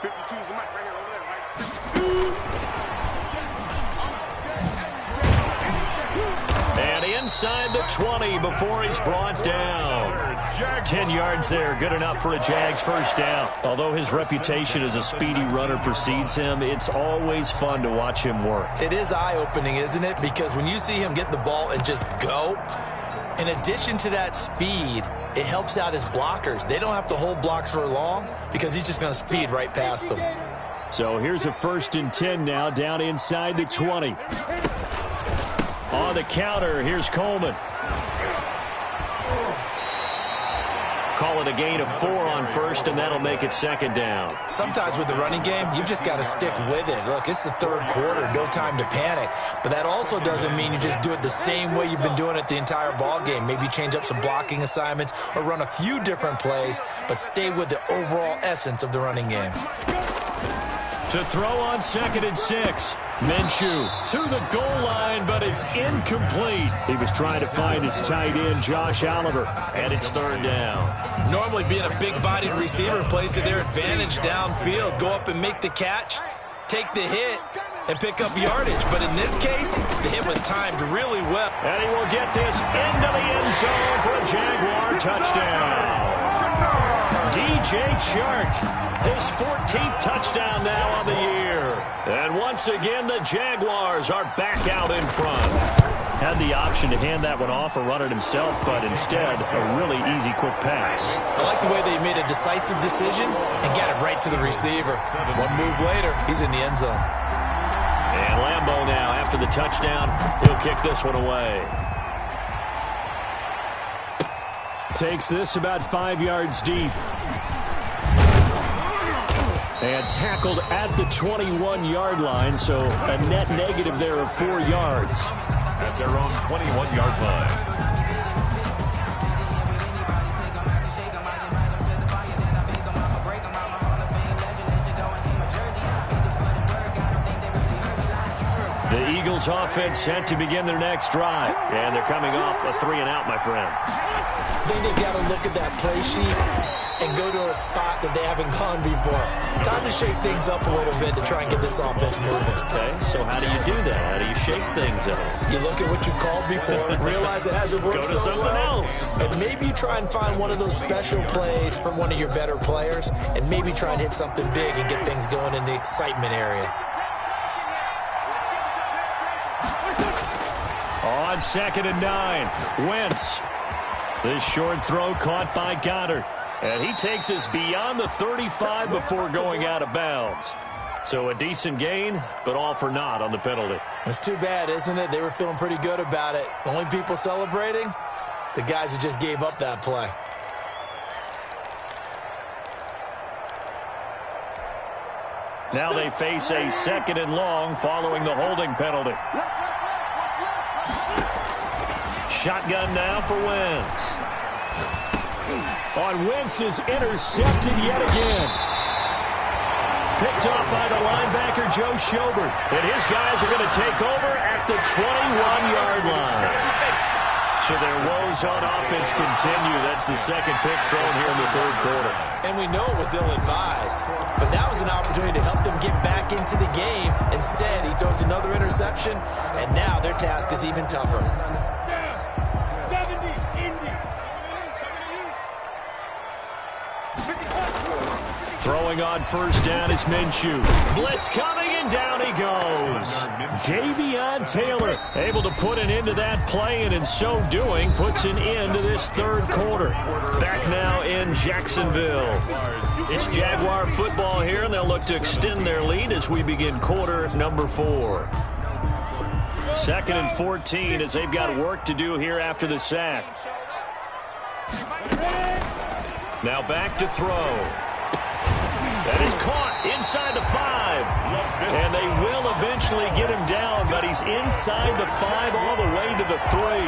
52 is the mic right here, over there, right? 52.
And inside the 20 before he's brought down. 10 yards there, good enough for a Jags first down. Although his reputation as a speedy runner precedes him, it's always fun to watch him work.
It is eye-opening, isn't it? Because when you see him get the ball and just go, in addition to that speed, it helps out his blockers. They don't have to hold blocks for long because he's just going to speed right past them.
So here's a 1st and 10 now, down inside the 20. On the counter, here's Coleman.
call it a gain of 4 on first, and that'll make it second down.
Sometimes with the running game, you've just got to stick with it. Look, it's the third quarter, no time to panic. But that also doesn't mean you just do it the same way you've been doing it the entire ball game. Maybe change up some blocking assignments or run a few different plays, but stay with the overall essence of the running game.
To throw on 2nd and 6. Minshew to the goal line, but it's incomplete.
He was trying to find his tight end, Josh Oliver.
And it's 3rd down.
Normally being a big-bodied receiver plays to their advantage downfield. Go up and make the catch, take the hit, and pick up yardage. But in this case, the hit was timed really well.
And he will get this into the end zone for a Jaguar touchdown. DJ Chark, his 14th touchdown now on the year. And once again, the Jaguars are back out in front. Had the option to hand that one off or run it himself, but instead, a really easy, quick pass.
I like the way they made a decisive decision and got it right to the receiver. One move later, he's in the end zone.
And Lambeau now, after the touchdown, he'll kick this one away.
Takes this about 5 yards deep. And tackled at the 21-yard line, so a net negative there of 4 yards.
At their own 21-yard line.
The Eagles offense set to begin their next drive. And they're coming off a 3-and-out, my friend.
I think they've got to look at that play sheet and go to a spot that they haven't gone before. Time to shake things up a little bit to try and get this offense moving.
Okay, so how do you do that? How do you shake things up?
You look at what you've called before, realize it hasn't worked
Go to
so
something
well,
else.
and maybe you try and find one of those special plays from one of your better players, and maybe try and hit something big and get things going in the excitement area.
On 2nd and 9, Wentz. This short throw caught by Goddard. And he takes us beyond the 35 before going out of bounds. So a decent gain, but all for naught on the penalty.
It's too bad, isn't it? They were feeling pretty good about it. The only people celebrating? The guys who just gave up that play.
Now they face a 2nd and long following the holding penalty. Shotgun now for Wentz.
On Wentz is intercepted yet again.
Picked off by the linebacker, Joe Schobert. And his guys are going to take over at the 21-yard line. So their woes on offense continue. That's the second pick thrown here in the 3rd quarter.
And we know it was ill-advised, but that was an opportunity to help them get back into the game. Instead, he throws another interception, and now their task is even tougher.
Throwing on 1st down is Minshew. Blitz coming, and down he goes. Davion Taylor able to put an end to that play, and in so doing, puts an end to this 3rd quarter. Back now in Jacksonville. It's Jaguar football here, and they'll look to extend their lead as we begin quarter number 4. 2nd and 14 as they've got work to do here after the sack. Now back to throw. That is caught inside the 5. And they will eventually get him down, but he's inside the 5 all the way to the 3.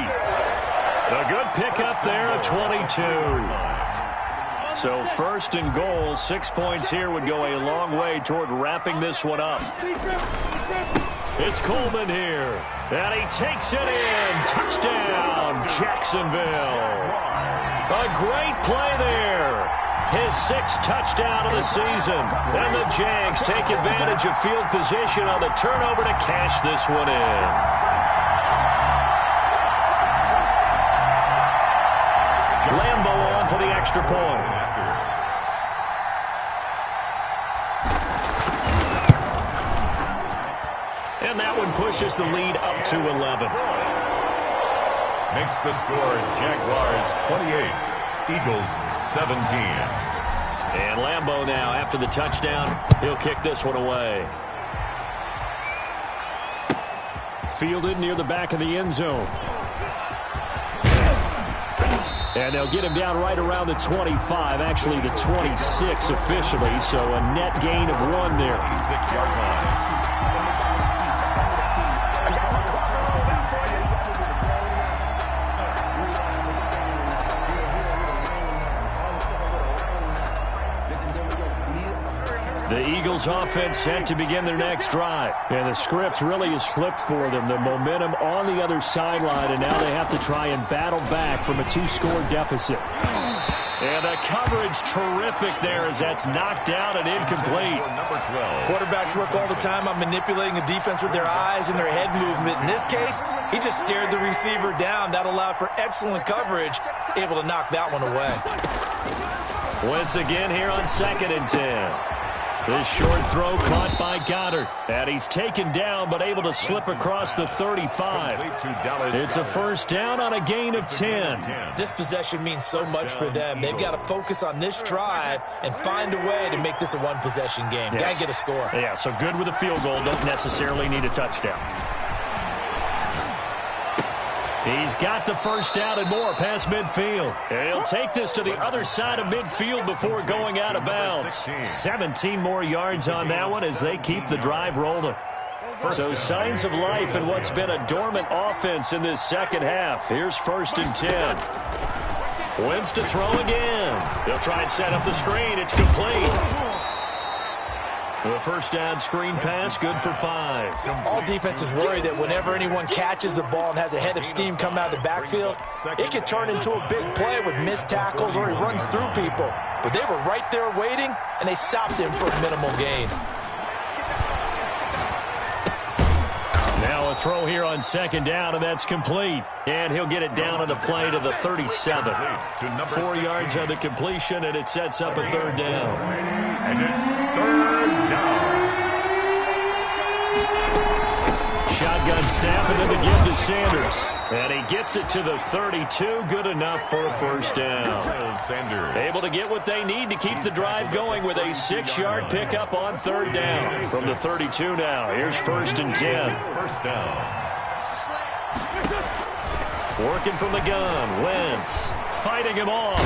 A good pickup there, a 22. So 1st and goal, 6 points here would go a long way toward wrapping this one up. It's Coleman here. And he takes it in. Touchdown, Jacksonville. A great play there. His 6th touchdown of the season. And the Jags take advantage of field position on the turnover to cash this one in. Lambeau on for the extra point. And that one pushes the lead up to 11.
Makes the score Jaguars 28. Eagles 17.
And Lambeau now, after the touchdown, he'll kick this one away.
Fielded near the back of the end zone. And they'll get him down right around the 25, actually the 26 officially, so a net gain of 1 there.
26-yard line.
The Eagles offense set to begin their next drive.
And the script really is flipped for them. The momentum on the other sideline, and now they have to try and battle back from a 2-score deficit.
And the coverage terrific there as that's knocked down and incomplete.
Number 12.
Quarterbacks work all the time on manipulating the defense with their eyes and their head movement. In this case, he just stared the receiver down. That allowed for excellent coverage, able to knock that one away.
Once again here on 2nd and 10. This short throw caught by Goddard. And he's taken down but able to slip across the 35. It's a first down on a gain of 10.
This possession means so much for them. They've got to focus on this drive and find a way to make this a one-possession game.
Yes.
Got to get a score.
Yeah, so good with a field goal. Don't necessarily need a touchdown. He's got the first down and more past midfield. And he'll take this to the other side of midfield before going out of bounds. 17 more yards on that one as they keep the drive rolling. So signs of life in what's been a dormant offense in this second half. Here's 1st and 10. Wentz to throw again. They'll try and set up the screen. It's complete. The first down screen pass, good for 5.
All defenses worry that whenever anyone catches the ball and has a head of steam come out of the backfield, it could turn into a big play with missed tackles or he runs through people. But they were right there waiting, and they stopped him for a minimal gain.
Now a throw here on 2nd down, and that's complete. And he'll get it down on the play to the 37. 4 yards on the completion, and it sets up a 3rd down.
And it's 3rd down.
Shotgun snap, and then the give to Sanders. And he gets it to the 32. Good enough for a first down.
Sanders.
Able to get what they need to keep the drive going with a 6-yard pickup on 3rd down. From the 32 now, here's 1st and 10.
First down.
Working from the gun, Wentz fighting him off.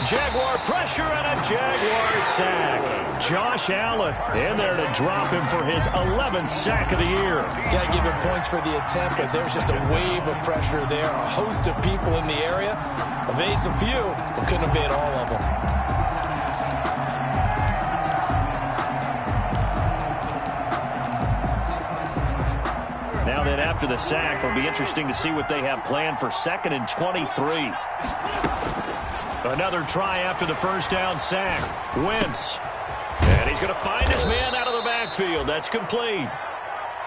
Jaguar pressure and a Jaguar sack. Josh Allen in there to drop him for his 11th sack of the year.
Got to give him points for the attempt, but there's just a wave of pressure there. A host of people in the area. Evades a few, but couldn't evade all of them.
Now then, after the sack, it'll be interesting to see what they have planned for 2nd and 23. Another try after the first down sack. Wentz. And he's going to find his man out of the backfield. That's complete.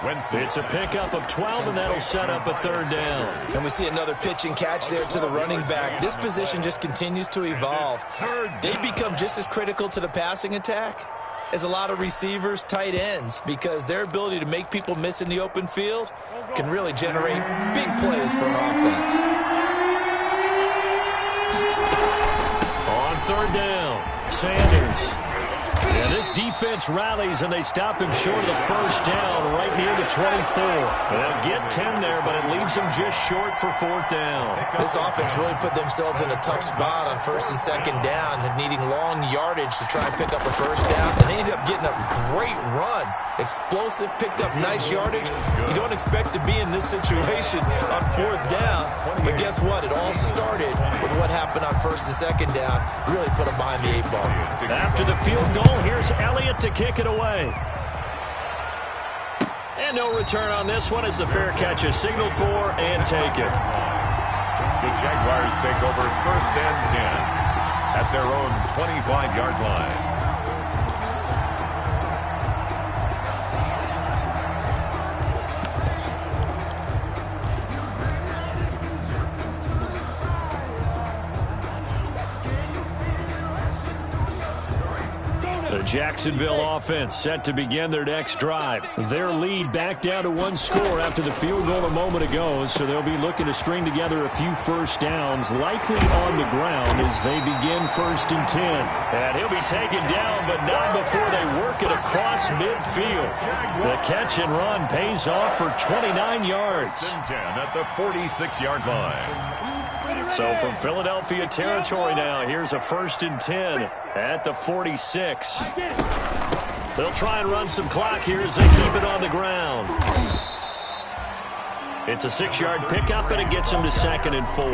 Wentz.
It's a pickup of 12, and that'll set up a 3rd down.
And we see another pitch and catch there to the running back. This position just continues to evolve. They become just as critical to the passing attack as a lot of receivers, tight ends, because their ability to make people miss in the open field can really generate big plays for an offense.
On 3rd down, Sanders. And this defense rallies, and they stop him short of the first down right near the 24. They'll get 10 there, but it leaves them just short for 4th down.
This offense really put themselves in a tough spot on 1st and 2nd down, needing long yardage to try and pick up a first down, and they ended up getting a great run. Explosive, picked up nice yardage. You don't expect to be in this situation on 4th down, but guess what? It all started with what happened on 1st and 2nd down. Really put them behind the 8 ball.
After the field goal, here's Elliott to kick it away. And no return on this one as the fair catch is signaled for and taken.
The Jaguars take over 1st and 10 at their own 25-yard line.
The Jacksonville offense set to begin their next drive. Their lead back down to 1 score after the field goal a moment ago, so they'll be looking to string together a few first downs, likely on the ground as they begin 1st and 10. And he'll be taken down, but not before they work it across midfield. The catch and run pays off for 29 yards.
10 at the 46-yard line.
So from Philadelphia territory now, here's a 1st and 10 at the 46. They'll try and run some clock here as they keep it on the ground. It's a 6-yard pickup, and it gets them to 2nd and 4.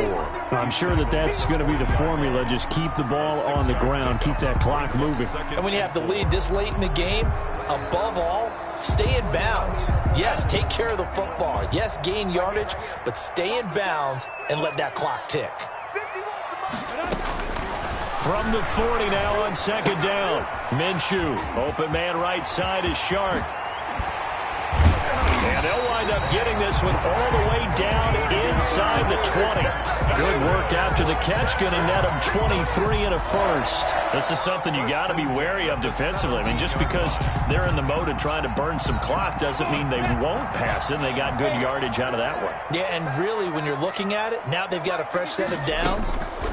I'm sure that's going to be the formula. Just keep the ball on the ground. Keep that clock moving.
And when you have the lead this late in the game, above all, stay in bounds. Yes, take care of the football. Yes, gain yardage, but stay in bounds and let that clock tick.
From the 40 now on 2nd down. Minshew, open man right side is Shark. And they'll wind up getting this one all the way down inside the 20. Good work after the catch. Going to net them 23 and a first. This is something you got to be wary of defensively. I mean, just because they're in the mode of trying to burn some clock doesn't mean they won't pass it. And they got good yardage out of that one.
Yeah, and really, when you're looking at it, now they've got a fresh set of downs.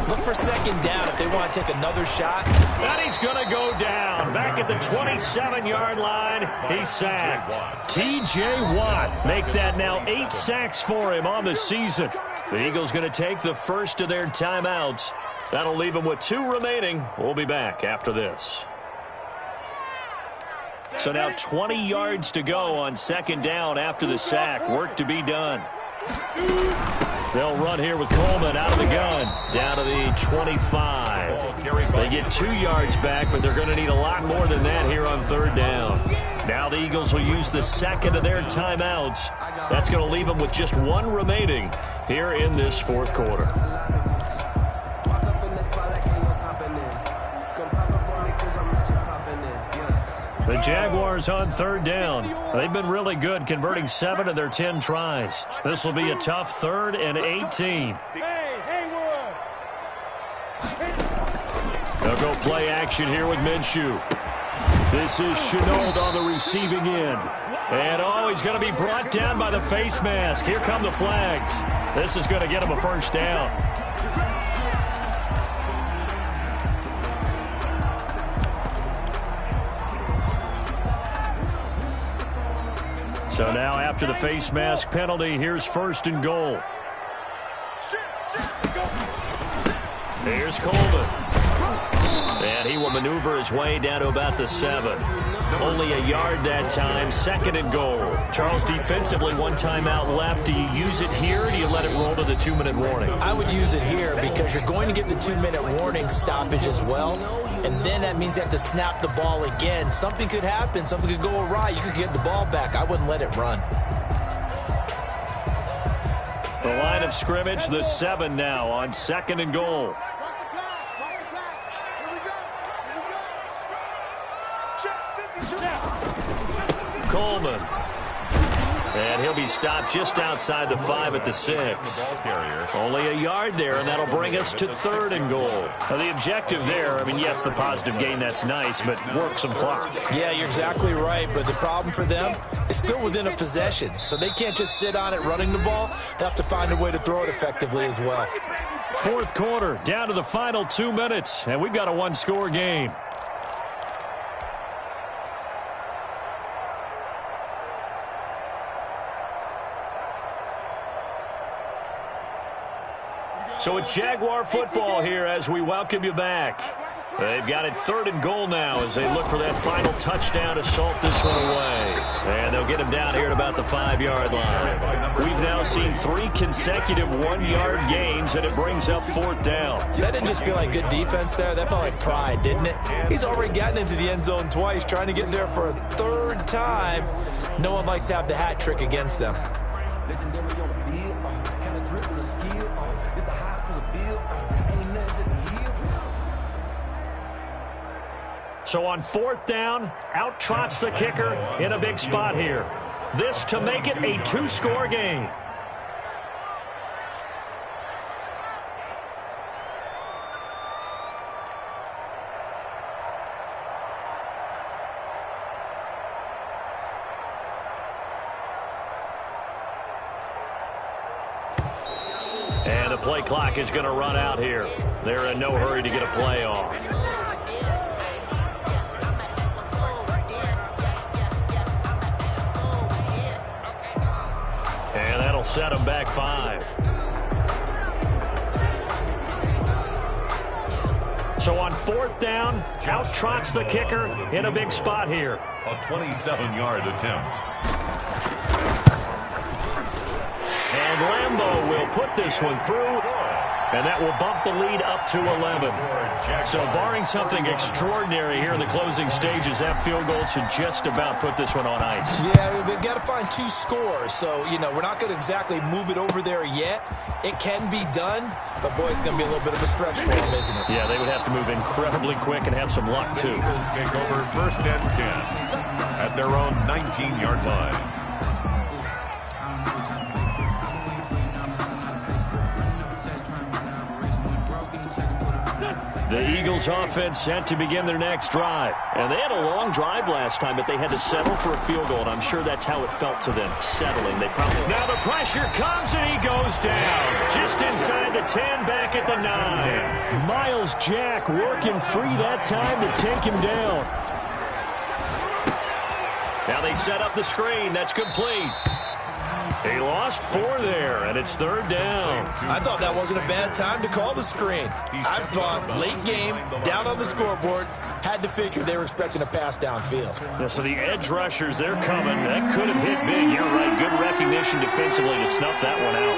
Look for 2nd down if they want to take another shot.
And he's going to go down. Back at the 27-yard line, he's sacked. T.J. Watt make that now 8 sacks for him on the season. The Eagles going to take the first of their timeouts. That'll leave them with 2 remaining. We'll be back after this. So now 20 yards to go on 2nd down after the sack. Work to be done. They'll run here with Coleman out of the gun. Down to the 25. They get 2 yards back, but they're going to need a lot more than that here on 3rd down. Now the Eagles will use the 2nd of their timeouts. That's going to leave them with just 1 remaining here in this 4th quarter. The Jaguars on 3rd down. They've been really good, converting 7 of their 10 tries. This will be a tough 3rd and 18. They'll go play action here with Minshew. This is Chenault on the receiving end. And, he's going to be brought down by the face mask. Here come the flags. This is going to get him a 1st down. So now after the face mask penalty, here's 1st and goal. Here's Coleman. And he will maneuver his way down to about the 7. Only a yard that time, 2nd and goal. Charles, defensively, 1 timeout left. Do you use it here, or do you let it roll to the 2-minute warning?
I would use it here because you're going to get the 2-minute warning stoppage as well. And then that means you have to snap the ball again. Something could happen. Something could go awry. You could get the ball back. I wouldn't let it run.
The line of scrimmage, the 7 now on 2nd and goal. Coleman. And he'll be stopped just outside the 5 at the 6. Only a yard there, and that'll bring us to 3rd and goal. Now, the objective there, I mean, yes, the positive gain, that's nice, but work some clock.
Yeah, you're exactly right, but the problem for them is still within a possession, so they can't just sit on it running the ball. They have to find a way to throw it effectively as well.
4th quarter, down to the final 2 minutes, and we've got a 1-score game. So it's Jaguar football here as we welcome you back. They've got it 3rd and goal now as they look for that final touchdown to salt this one away. And they'll get him down here at about the 5-yard line. We've now seen 3 consecutive 1-yard gains, and it brings up 4th down.
That didn't just feel like good defense there. That felt like pride, didn't it? He's already gotten into the end zone twice, trying to get there for a 3rd time. No one likes to have the hat trick against them.
So on 4th down, out trots the kicker in a big spot here. This to make it a 2-score game. And the play clock is going to run out here. They're in no hurry to get a play off. And that'll set them back 5. So on 4th down, out trots the kicker in a big spot here.
A 27-yard attempt.
And Lambeau will put this one through. And that will bump the lead up to 11. So barring something extraordinary here in the closing stages, that field goal should just about put this one on ice.
Yeah, we've got to find 2 scores. So, we're not going to exactly move it over there yet. It can be done, but, boy, it's going to be a little bit of a stretch for them, isn't it?
Yeah, they would have to move incredibly quick and have some luck, too.
Eagles take over 1st and 10 at their own 19-yard line.
The Eagles offense set to begin their next drive. And they had a long drive last time, but they had to settle for a field goal, and I'm sure that's how it felt to them, settling. Now the pressure comes, and he goes down. Just inside the 10, back at the 9. Miles Jack working free that time to take him down. Now they set up the screen. That's complete. He lost 4 there, and it's 3rd down.
I thought that wasn't a bad time to call the screen. I thought late game, down on the scoreboard, had to figure they were expecting a pass downfield.
Yeah, so the edge rushers, they're coming. That could have hit big. You're right. Good recognition defensively to snuff that one out.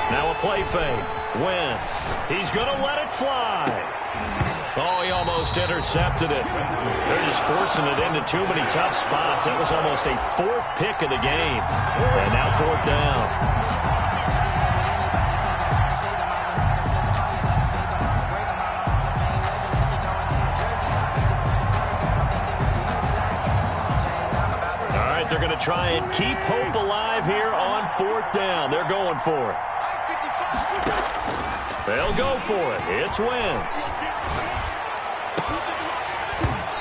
Now a play fake. Wentz. He's going to let it fly. Oh, he almost intercepted it. They're just forcing it into too many tough spots. That was almost a 4th pick of the game. And now 4th down. All right, they're going to try and keep hope alive here on 4th down. They're going for it. They'll go for it. It's Wentz.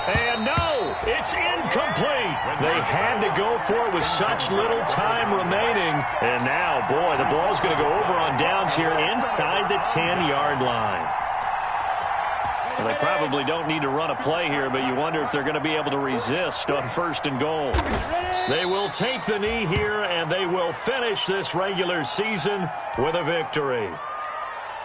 And no, it's incomplete. They had to go for it with such little time remaining. And now, boy, the ball's going to go over on downs here inside the 10-yard line. Well, they probably don't need to run a play here, but you wonder if they're going to be able to resist on 1st and goal. They will take the knee here, and they will finish this regular season with a victory.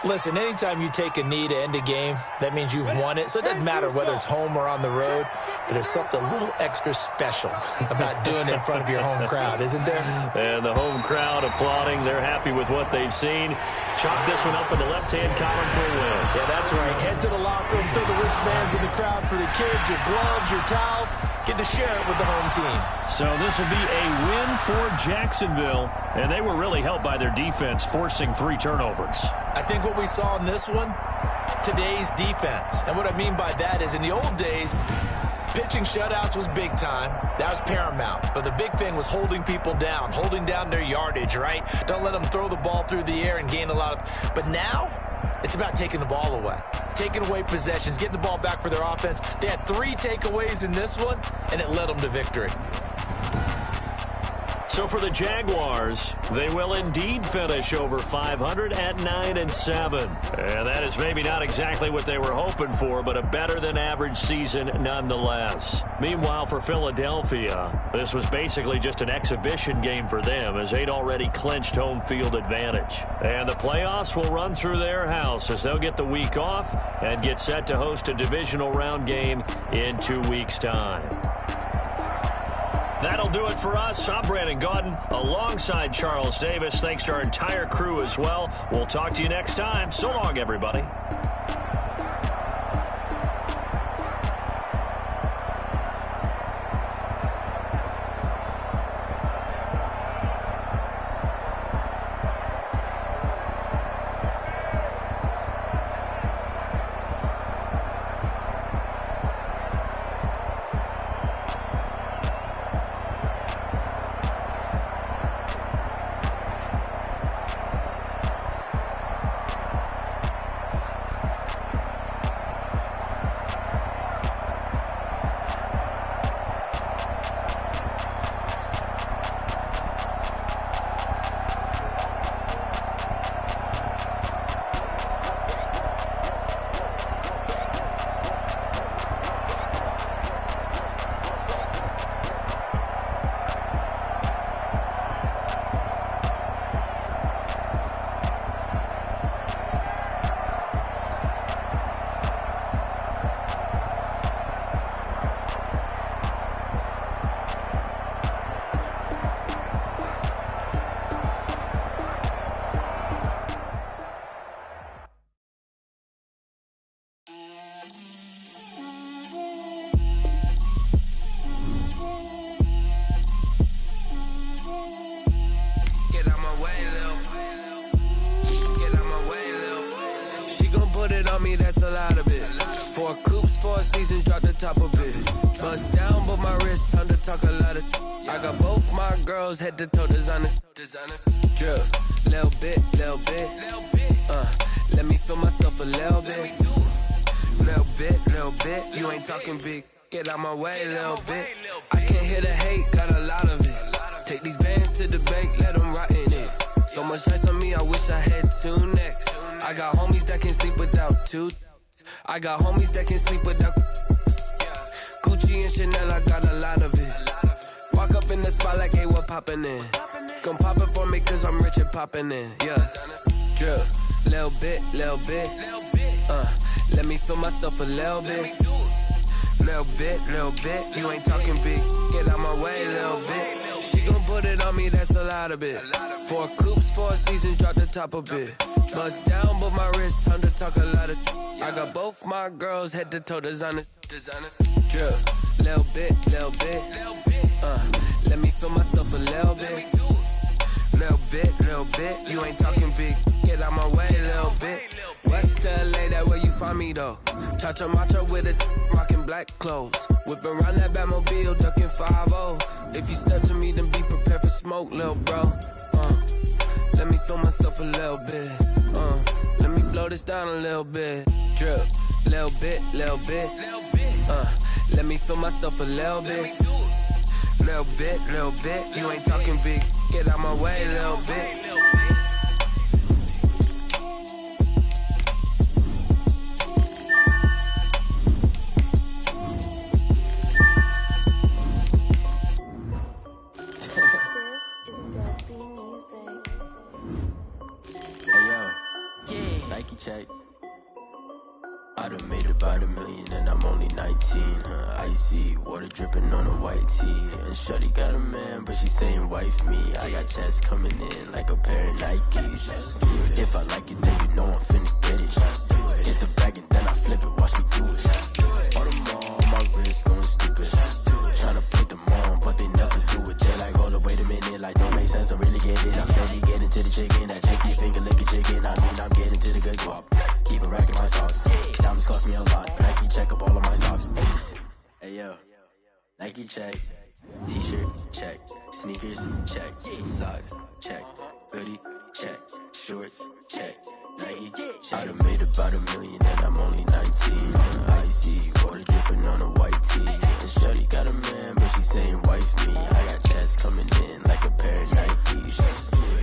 Listen, anytime you take a knee to end a game, that means you've won it. So it doesn't matter whether it's home or on the road, but there's something a little extra special about doing it in front of your home crowd, isn't there?
And the home crowd applauding. They're happy with what they've seen. Chalk this one up in the left-hand column for a win.
Yeah, that's right. Head to the locker room, throw the wristbands in the crowd for the kids, your gloves, your towels. Get to share it with the home team.
So this will be a win for Jacksonville, and they were really helped by their defense, forcing 3 turnovers.
I think what we saw in this one, today's defense. And what I mean by that is in the old days, pitching shutouts was big time. That was paramount. But the big thing was holding people down, holding down their yardage, right? Don't let them throw the ball through the air and gain a lot of... But now, it's about taking the ball away. Taking away possessions, getting the ball back for their offense. They had 3 takeaways in this one, and it led them to victory.
So for the Jaguars, they will indeed finish over 500 at 9-7. And that is maybe not exactly what they were hoping for, but a better-than-average season nonetheless. Meanwhile, for Philadelphia, this was basically just an exhibition game for them as they'd already clinched home field advantage. And the playoffs will run through their house as they'll get the week off and get set to host a divisional round game in 2 weeks' time. That'll do it for us. I'm Brandon Gaudin alongside Charles Davis. Thanks to our entire crew as well. We'll talk to you next time. So long, everybody.
seasons, drop the top a bit. Bust down, but my wrist, time to talk a lot of. I got both my girls head to toe designer. Drip, little bit. Let me feel myself a little bit. Little bit. You ain't talking big. Get out my way, little bit. I can't hear the hate, got a lot of it. Take these bands to the bank, let them rot in it. So much ice on me, I wish I had two necks. I got homies that can sleep without two. I got homies that can sleep without. Gucci and Chanel, I got a lot of it. Walk up in the spot like, hey, what poppin' in? Gon' pop it for me, cause I'm rich and poppin' in. Yeah. Drip, little bit. Let me feel myself a little bit. Little bit. You ain't talking big. Get out my way, little bit. She gon' put it on me, that's a lot of it. 4 coops, 4 seasons, drop the top a bit. Bust down, but my wrist, time to talk a lot of. I got both my girls head to toe designer. Drip, little bit. Let me feel myself a little bit. Little bit. You ain't talking big. Get out my way, little bit. West LA, that where you find me though. Cha-cha matcha with a rockin' black clothes. Whip around that Batmobile, ducking 5-0. If you step to me, then be prepared for smoke, little bro. Let me feel myself a little bit. Let me blow this down a little bit. Drip, little bit. Let me feel myself a little bit. Little bit. You ain't talking big. Get out my way, little bit.
Nike check. I done made about $1 million and I'm only 19. Icy water dripping on a white tee. And shorty got a man, but she saying wife me. I got checks coming in like a pair of Nikes. If I like it, then you know I'm finna get it. Hit the bag and then I flip it, watch me do it. All them on my wrist going stupid. Tryna put them on, but they never do it. They like, hold up, wait a minute, like don't make sense, don't really get it. I'm steady getting to the chicken, that tricky finger licking chicken. I mean, I'm getting to the good guap. Keep a rack in my socks. Diamonds cost me a lot. Nike check up all of my socks. Hey yo, Nike check. T-shirt check. Sneakers check. Socks check. Hoodie check. Shorts check. Nike check. I done made about $1 million and I'm only 19. Icy water dripping on a white tee. And shorty got a man, but she saying wife me. I got checks coming in like a pair of Nikes.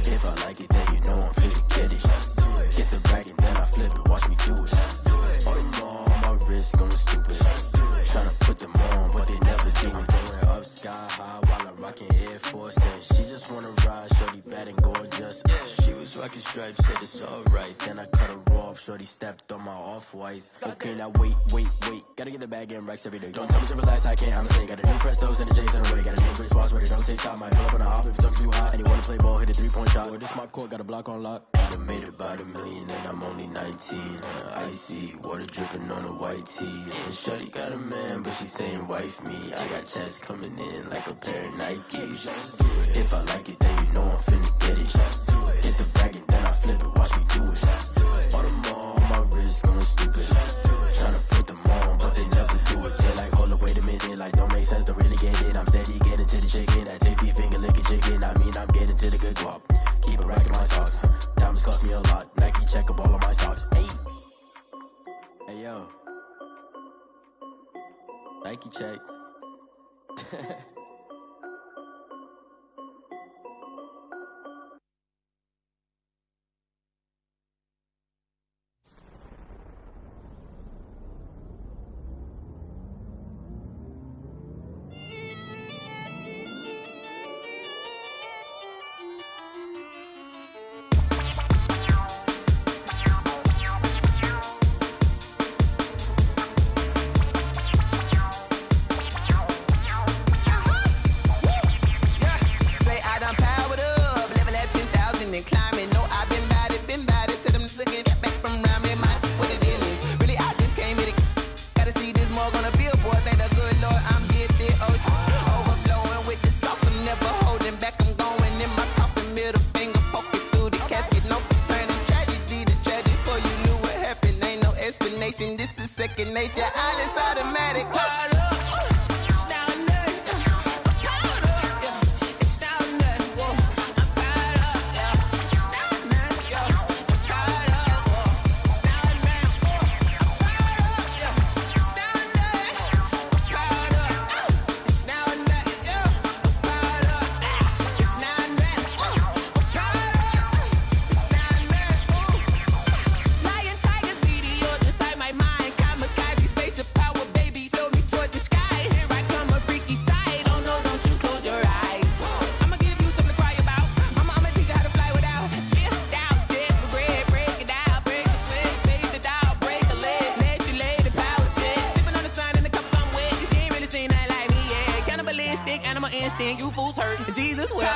If I like it, then you know I'm finna get it. Get the bag and then I flip it, watch me do it. All them on my wrist going stupid. Tryna put them on, but they never do it. Going up sky high while I'm rocking Air Force. And she just wanna ride, shorty bad and gorgeous. She was rocking stripes, said it's alright. Then I cut her off, shorty stepped on my off-whites. Okay, now wait. Gotta get the bag and racks every day. Don't tell me to relax, I can't, I'm saying. Got a new Prestos and a J's in the way. Got a new Chris Boss, but it don't take time. Might pull up on a hop if it's up too hot. And you wanna play ball, hit a 3-point shot. Or this my court, got a block on lock. I done made about $1 million and I'm only 19. Icy water dripping on a white tee. And shorty got a man, but she saying wife me. I got checks coming in like a pair of Nikes. If I like it, then you know I'm finna get it. Hit the bag and then I flip it, watch me do it. All them on my wrist going stupid. Tryna put them on, but they never do it. They like, hold up, wait a minute, like don't make sense, don't really get it. I'm steady getting to the chicken, that tasty finger licking chicken. I mean, I'm getting to the good guap. Keep a rack in my socks. Diamonds cost me a lot. Nike check up all of my socks. Hey yo, Nike check.
instinct, animal instinct. You fools hurt. Jesus will.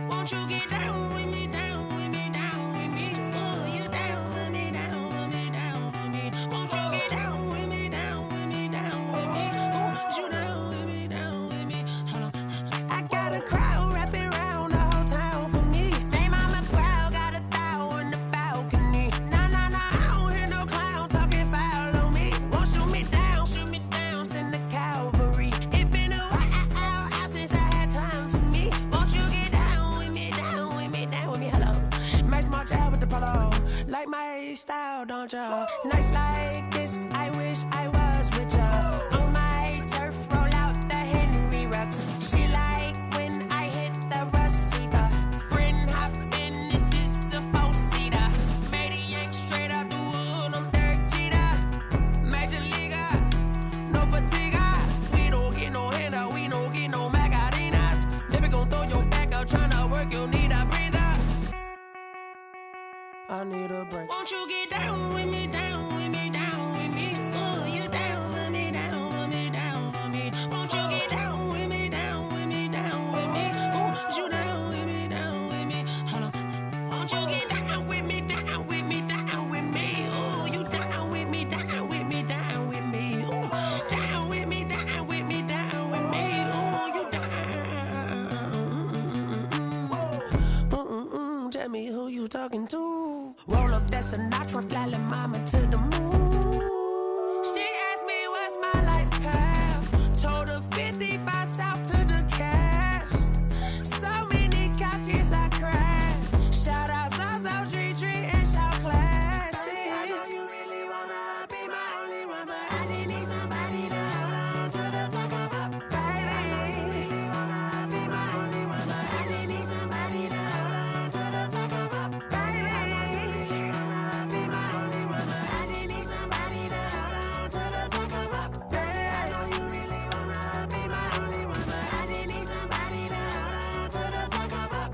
Won't you get down with me, down with me, down with me? Oh, you down with me, down with me, down with me. Won't you get down with me, down with me, down with me? Oh, you down with me, down with me? Hold on. I got a crowd wrapping around the whole town for me. They mama proud, got a thou in the balcony. Nah, nah, nah, I don't hear no clown talking foul on me. Won't shoot me down, send the cavalry. It been a while since I had time for me. Won't you get down with me, down with me, down with me? Hello. Nice small job with the polo. Like my style, don't ya? Nice like this, I wish I was with ya. On my turf, roll out the Henry Rux. She like when I hit the receiver. Friend hop in, this is a four-seater. Made a yank straight out the wood, I'm Derek Jeter. Major leaguer, no fatigue. that's a Sinatra, flying mama to the moon. She asked me what's my life path. Told her 55 south to the cat. So many couches I cried. Shout out Zazo, Tree, and shout classic. I know you really wanna be my only one, but I didn't need somebody to hold on to the sucker up, baby. I know you really wanna be my only one, but I didn't need somebody to hold on to the sucker up, baby. I know you really wanna be my only one, but I didn't need somebody to hold on to the sucker up, baby. I know you really wanna be my only one, but I didn't need somebody to hold on to the sucker up.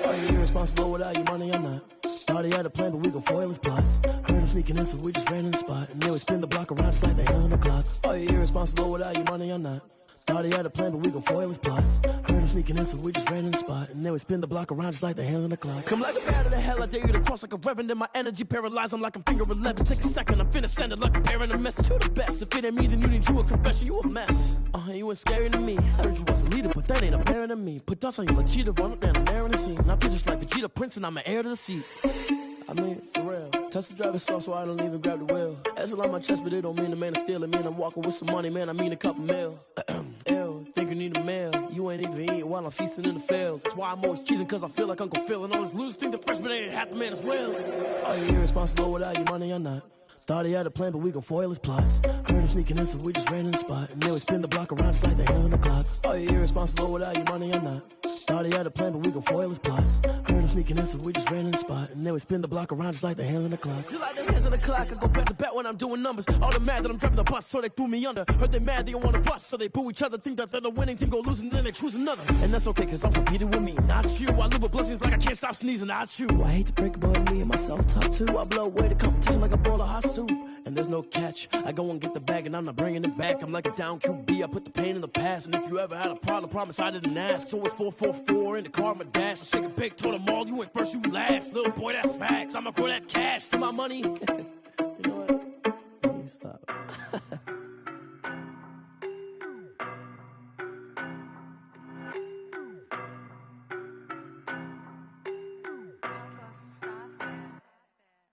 Are you irresponsible without your money or not? Thought he had a plan, but we gon' foil his plot. Heard him sneaking in, so we just ran in the spot. And then we spin the block around just like the hands on the clock. Are you irresponsible without your money or not? Thought he had a plan, but we gon' foil his plot. Heard him sneaking in, so we just ran in the spot. And then we spin the block around just like the hands on the clock. Come like a bat of the hell, I dare you to cross like a reverend. In my energy paralyzed, I'm like I'm finger 11. Take a second, I'm finna send it like a parent a message to the best. If it ain't me, then you need you a confession, you a mess. You ain't scary to me. Heard you was a leader, but that ain't apparent to me. Put dust on you like cheetah, run up down, I'm there in the scene. I feel just like Vegeta Prince, and I'm an heir to the seat. I mean, for real. Touch the driver's soft, so I don't even grab the wheel. That's a lot on my chest, but it don't mean the man is stealing. Mean I'm walking with some money, man, I mean a couple mil. Ew, think you need a meal. You ain't even eating while I'm feasting in the field. That's why I'm always cheesing, cause I feel like Uncle Phil. And all those losers think the freshman ain't half the man as well. Are you irresponsible without your money or not? Thought he had a plan, but we gon' foil his plot. Heard him sneaking in, so we just ran in the spot. And then we spin the block around just like the hands on the clock. Are you irresponsible without your money or not? Thought he had a plan, but we gon' foil his plot. Heard him sneaking in, so we just ran in the spot. And then we spin the block around just like the hands on the clock. Just like the hands on the clock, I go back to back when I'm doing numbers. All the mad that I'm driving the bus, so they threw me under. Heard they mad, they don't wanna bust, so they boo each other. Think that they're the winning team, go losing, then they choose another. And that's okay, cause I'm competing with me, not you. I live with blessings like I can't stop sneezing, not you. I hate to break it, but me and myself top two. I blow away the competition like a bowl of hot soup. And there's no catch. I go and get the bag and I'm not bringing it back. I'm like a down QB, I put the pain in the past. And if you ever had a problem, promise I didn't ask. So it's 444 in the car, my dash. I shake a big, told them all, you went first, you last. Little boy, that's facts. I'ma grow that cash to my money. You know what? Let me stop.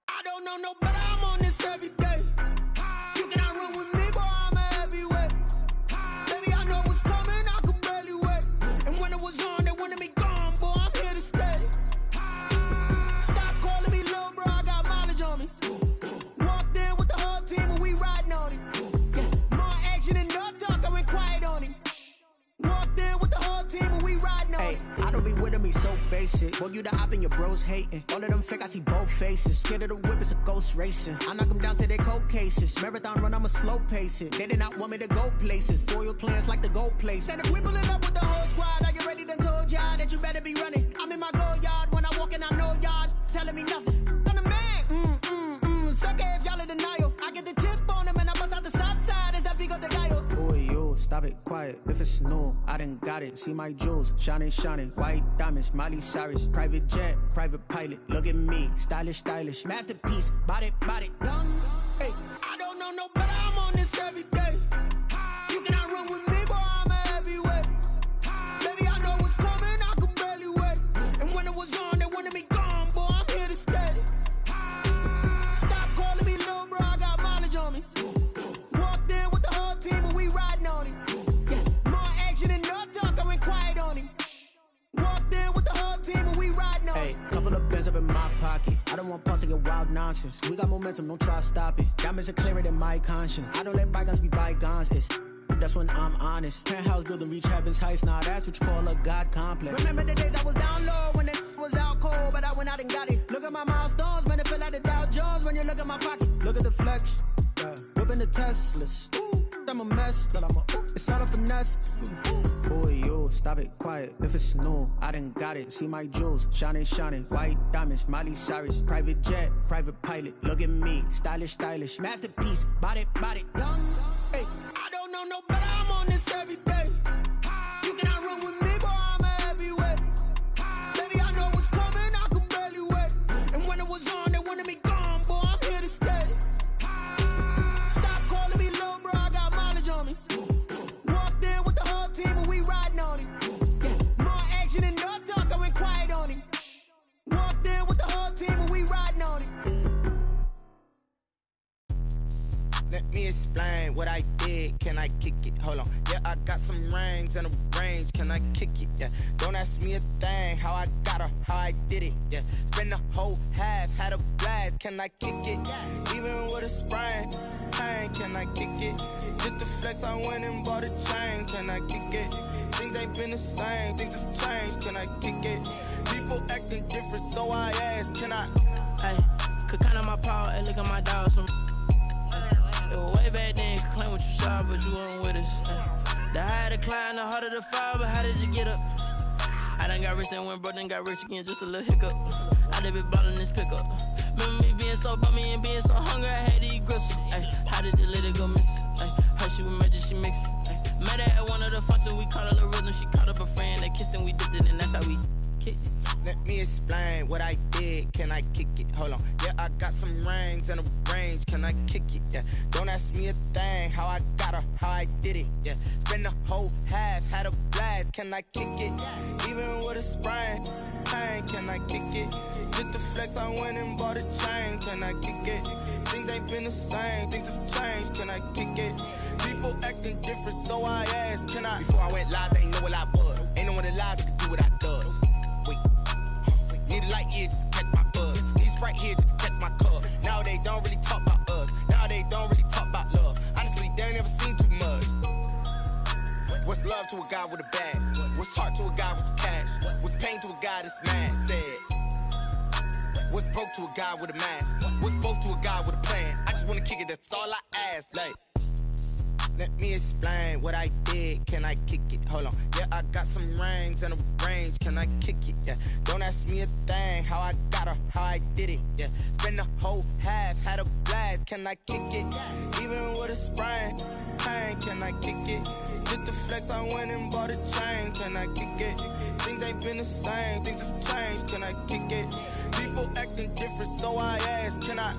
I don't know no better, I'm on this every day. You cannot run with me, boy, I'm a heavyweight. Baby, I know what's coming, I could barely wait. And when it was on, they wanted me gone, boy, I'm here to stay. Stop calling me little bro, I got mileage on me. Walked in with the whole team and we riding on him. More action and no talk, I went quiet on him. Walked in with the whole team and we riding on him.
I don't be with me so basic. Boy, you the op and your bros hating. All of them fake, I see both faces. Scared of the whip, it's a ghost racing. I knock them down to their cold cases. Marathon run, I'ma slow pace it. They did not want me to go places. Foil plans like the gold place.
And if we pulling up with the whole squad, are you ready? Done told y'all that you better be running. I'm in my go yard. When I walk in, I know y'all telling me nothing. I'm the man. Suck it if y'all in denial. I get the chip on them and I bust out the south side. Is that Vigo de Gallo?
Boy, yo, stop it, quiet. If it's new, I done got it. See my jewels, shining, white diamonds, Miley Cyrus, private jet, private pilot. Look at me, stylish, masterpiece, body, young. Hey,
I don't this every day. You cannot run with me, boy, I'm a heavyweight. Baby, I know what's coming, I could barely wait. And when it was on, they wanted me gone, boy, I'm here to stay. Stop calling me little bro, I got mileage on me. Walked in with the whole team and we riding on him. Yeah, more action and no talk, I went quiet on him. Walked in with the whole team and we riding on him.
Couple of bands up in my pocket. I don't want pulse to get wild nonsense. We got momentum, don't try to stop it. Diamonds are clearer than my conscience. I don't let bygones be bygones. That's when I'm honest. Penthouse building, reach heaven's heights. Nah, that's what you call a God complex.
Remember the days I was down low when it was out cold, but I went out and got it. Look at my milestones, man, it feel like the Dow Jones when you look at my pocket.
Look at the flex, yeah. Whipping the Teslas. Ooh, I'm a mess, but it's all a finesse. Boy, you stop it, quiet. If it's new, I done got it. See my jewels, shining, shining. White diamonds, Miley Cyrus. Private jet, private pilot. Look at me, stylish, stylish. Masterpiece, body, young.
Hey, I don't know no better, I'm on this every day. You cannot run with me, boy, I'm a heavyweight. Baby, I know what's coming, I could barely wait. And when it was on, they wanted me gone, boy, I'm here to stay. Stop calling me little bro, I got mileage on me. Walked in with the whole team and we riding on him. Yeah, more action and no talk, I went quiet on him. Walked in with the whole team and we riding on him.
Let me explain what I did. Can I kick it? Hold on. Yeah, I got some rings and a range. Can I kick it? Yeah. Don't ask me a thing. How I got her, how I did it. Yeah. Spend the whole half, had a blast. Can I kick it? Even with a sprain. Hey, can I kick it? Just the flex, I went and bought a chain. Can I kick it? Things ain't been the same. Things have changed. Can I kick it? People acting different, so I ask. Can I?
Hey, could count on my power and look at my dogs. Way back then, you could claim what you saw, but you weren't with us. The higher the climb, the harder the fall, but how did you get up? I done got rich, then went broke, then got rich again, just a little hiccup. I done been ballin' this pickup. Remember me being so bummy and being so hungry, I had to eat gristle. How did the lady go miss? How she was magic, she mixed it. Met her at one of the functions, we caught a little rhythm, she caught up a friend, they kissed and we dipped it, and that's how we kicked it.
Let me explain what I did. Can I kick it? Hold on. Yeah, I got some rings and a range. Can I kick it? Yeah. Don't ask me a thing. How I got her, how I did it. Yeah. Spend the whole half, had a blast. Can I kick it? Even with a sprain. Hey, can I kick it? Just the flex, I went and bought a chain. Can I kick it? Things ain't been the same. Things have changed. Can I kick it? People acting different, so I asked. Can I? Before I went live, they ain't know what I was. Ain't no one alive that could do what I does. Wait. Need a light ear just to catch my buzz. Need Sprite here just to catch my cup. Now they don't really talk about us. Now they don't really talk about love. Honestly, they ain't never seen too much. What's love to a guy with a bag? What's heart to a guy with some cash? What's pain to a guy that's mad? Said. What's broke to a guy with a mask? What's both to a guy with a plan? I just wanna kick it, that's all I ask. Like, let me explain what I did. Can I kick it? Hold on. Yeah, I got some rings and a range. Can I kick it? Yeah. Don't ask me a thing. How I got her, how I did it. Yeah. Spend the whole half, had a blast. Can I kick it? Even with a sprain. Hey, can I kick it? Just the flex, I went and bought a chain. Can I kick it? Things ain't been the same. Things have changed. Can I kick it? People acting different, so I ask. Can I?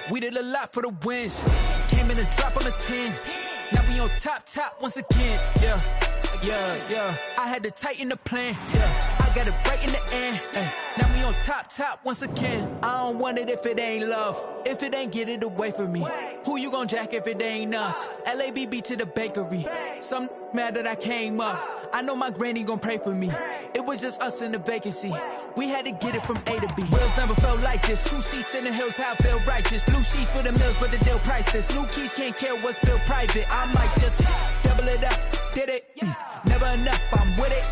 We did a lot for the wins. Came in and drop on the 10. Now we on top once again. Yeah. I had to tighten the plan. Yeah. I got it right in the end. Now we on top once again. I don't want it if it ain't love. If it ain't, get it away from me. Who you gon' jack if it ain't us? LABB to the bakery. Some mad that I came up. I know my granny gon' pray for me. It was just us in the vacancy. We had to get it from A to B. Wheels never felt like this. 2 seats in the hills, how I feel righteous. Blue sheets for the mills, but the deal priceless. New keys can't care what's built private. I might just double it up. Did it? Never enough, I'm with it.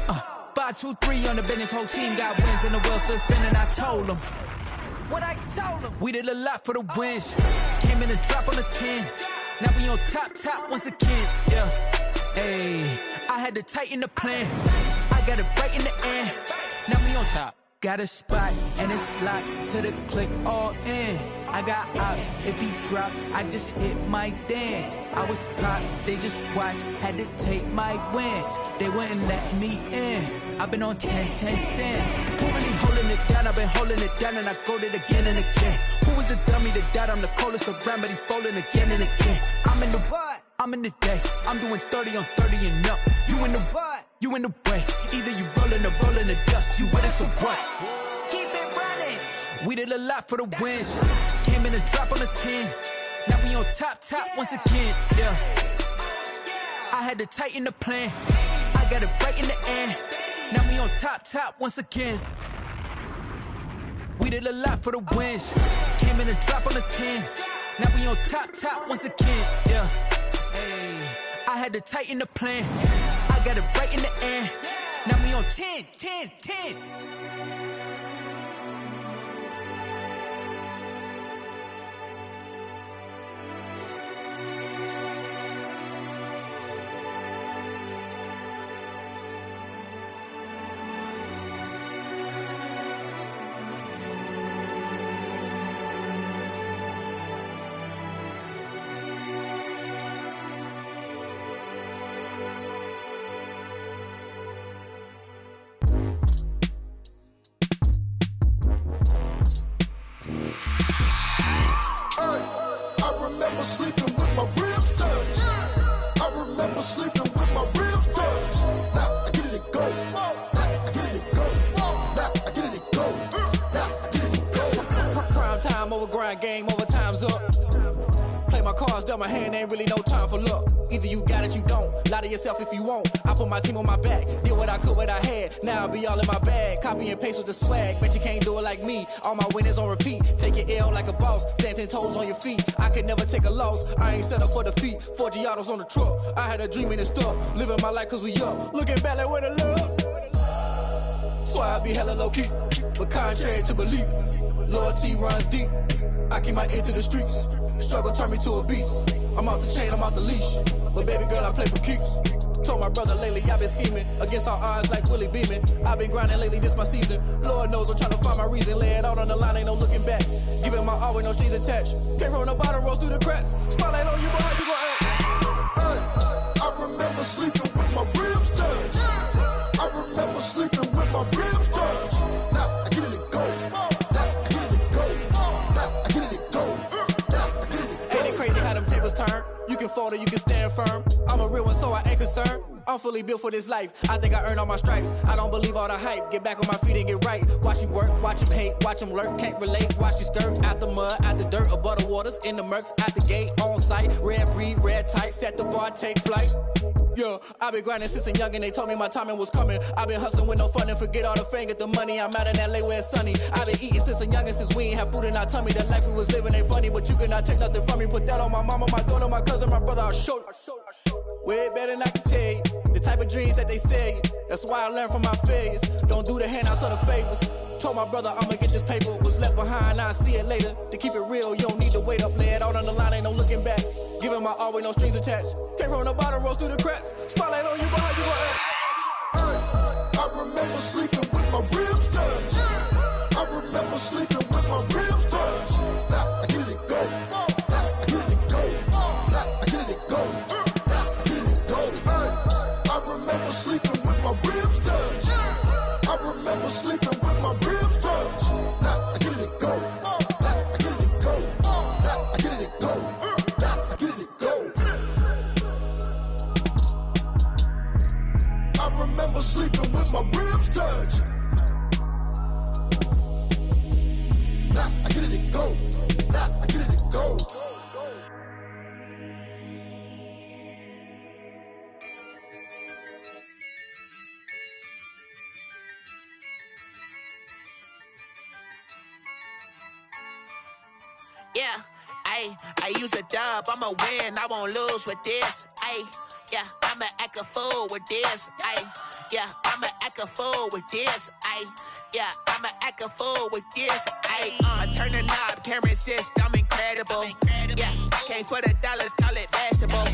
5, 2, 3 on the business. Whole team got wins and the wheels still spinning. I told them what I told them. We did a lot for the wins. Came in a drop on the 10. Now we on top once again. Yeah. Hey, I had to tighten the plan. I got it right in the end. Now we on top. Got a spot and it's locked to the click all in. I got ops, if he drop, I just hit my dance. I was pop, they just watched, had to take my wins. They wouldn't let me in. I've been on 10 cents. Who really holding it down? I've been holding it down and I go it again and again. Who was the dummy that died? I'm the coldest around, but he folding again and again. I'm in the what? I'm in the day. I'm doing 30 on 30 and up. You in the what? You in the way. Either you rolling or rolling the dust. You with us or what? Keep it running. We did a lot for the wins. Came in a drop on the 10. Now we on top once again. Yeah. I had to tighten the plan. I got it right in the end. Now we on top once again. We did a lot for the wins. Came in a drop on the 10. Now we on top once again. Yeah. Hey, I had to tighten the plan. I got it right in the end. Now we on 10.
Game over, time's up. Play my cards, dealt my hand, ain't really no time for luck. Either you got it, you don't. Lie to yourself if you won't. I put my team on my back, did what I could, what I had. Now I'll be all in my bag. Copy and paste with the swag. Bet you can't do it like me. All my winners on repeat. Take your L like a boss. Stand 10 toes on your feet. I could never take a loss. I ain't set up for defeat. 4 Giottos on the truck. I had a dream and it stuck. Living my life cause we up. Looking back like where the love. So I be hella low key. But contrary to belief, loyalty runs deep. I keep my ear to the streets. Struggle turned me to a beast. I'm out the chain, I'm out the leash. But baby girl, I play for keeps. Told my brother lately, I've been scheming. Against all odds like Willie Beeman. I've been grinding lately, this my season. Lord knows I'm trying to find my reason. Lay it out on the line, ain't no looking back. Giving my all with no strings attached. Came from the bottom, rose through the cracks. Spotlight on you, boy, how you gon' act?
I remember sleeping with my ribs touched. I remember sleeping with my ribs touched. Now I get it to go.
Turn. You can fold or you can stand firm. I'm a real one, so I ain't concerned. I'm fully built for this life. I think I earned all my stripes. I don't believe all the hype. Get back on my feet and get right. Watch you work, watch him hate, watch him lurk. Can't relate, watch you skirt. Out the mud, out the dirt, above the waters, in the murks, out the gate, on site. Red breed, red tight, set the bar, take flight. Yeah, I've been grinding since a young and they told me my timing was coming. I've been hustling with no fun and forget all the fame, get the money. I'm out in LA where it's sunny. I've been eating since a young and since we ain't have food in our tummy. The life we was living ain't funny, but you cannot take nothing from me. Put that on my mama, my daughter, my cousin, my brother, I'll show you. Way better than I can tell you. The type of dreams that they sell you. That's why I learned from my failures. Don't do the handouts or the favors. Told my brother I'ma get this paper. Was left behind, I'll see it later. To keep it real, you don't need to wait up. Lay it out on the line, ain't no looking back. Giving my all with no strings attached. Came from the bottom, rose through the cracks. Spotlight on you, boy, how you gon' act?
I remember sleeping with my ribs touched. I remember sleeping with my ribs touched. Now I get it to go. Now I get it to go. Now I get it to go. Now I get it to go. I remember sleeping with my ribs touched. I remember sleeping with my ribs touched. Now I get it to go. Now I get it to go. Now I get it to go. Now I get it to go. I remember sleeping with my ribs touched. Now I get it to go. Now I get it to go.
Yeah, I use a dub, I'ma win, I won't lose with this. Yeah, I'ma act a fool with this. Yeah, I'ma act a fool with this. Yeah, I'ma act a fool with this. Turn the knob, can't resist, I'm incredible. Yeah, came for the dollars, call it vegetable.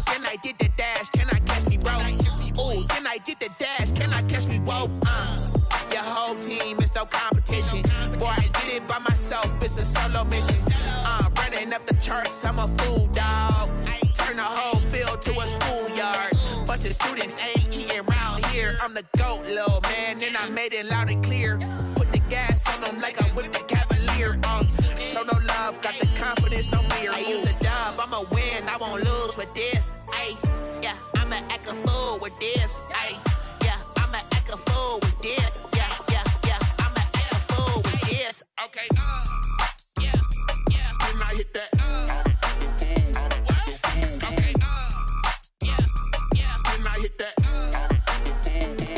Then I did the dash, can I catch me, bro? Ooh, then I did the dash, can I catch me, whoa? Your whole team is no competition. Boy, I did it by myself, it's a solo mission. Running up the charts, I'm a fool, dog. Turn the whole field to a schoolyard. Bunch of students ain't eating round here. I'm the GOAT, little man, and I made it loud and clear. Put the gas on them like I whipped the Cavalier. Show no love, got the confidence, no fear. I use a dub, I'ma win, I won't lose with this. Yeah, I'ma act a fool with this. Yeah, I'ma act a fool with this. Yeah, I'ma act a fool with this. Okay, yeah, can I hit that? Okay, yeah, can I hit that?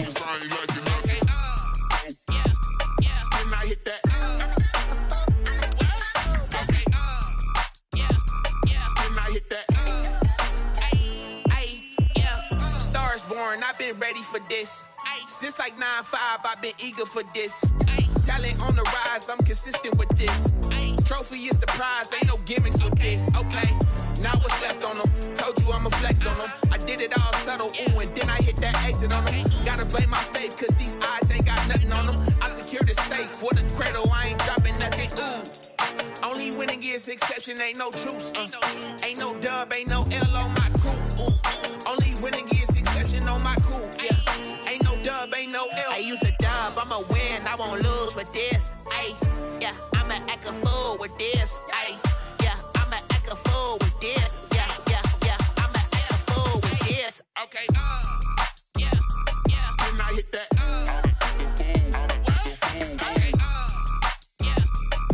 Cause I ain't like it, okay, yeah, can I hit that? Okay, yeah, can I hit that? Yeah, stars born, I've been ready for this. Since like 9-5, I've been eager for this. Talent on the rise, I'm consistent with this. Trophy is the prize, ain't no gimmicks with this. Okay, now what's left on them? Told you I'ma flex on them. I did it all subtle, ooh, and then I hit that exit on them. Gotta blame my faith, cause these odds ain't got nothing on them. I secured the safe for the cradle, I ain't dropping nothing, ooh. Only winning is exception, ain't no truce. Ain't no dub, ain't no L on my crew, ooh. Only winning is exception on my crew, yeah. Ain't no dub, ain't no L. I use a dub, I'ma win, I won't lose with this. Yeah, I'ma act a fool with this. Yeah, I'ma act a fool with this. Yeah, I'ma act a fool with this. Okay, yeah, can I hit that? Okay,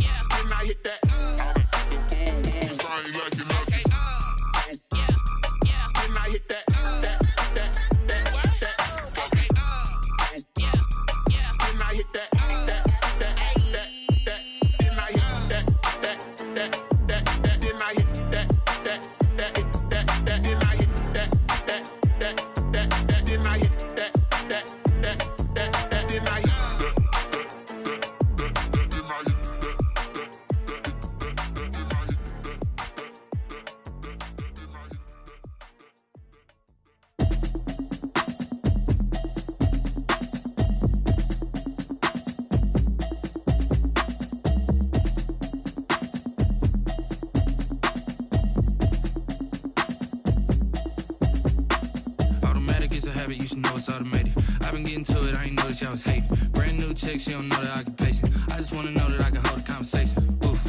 yeah, can I hit that? Cause I ain't like it, okay, yeah, can I hit that?
She don't know the occupation. I just wanna know that I can hold a conversation. Oof,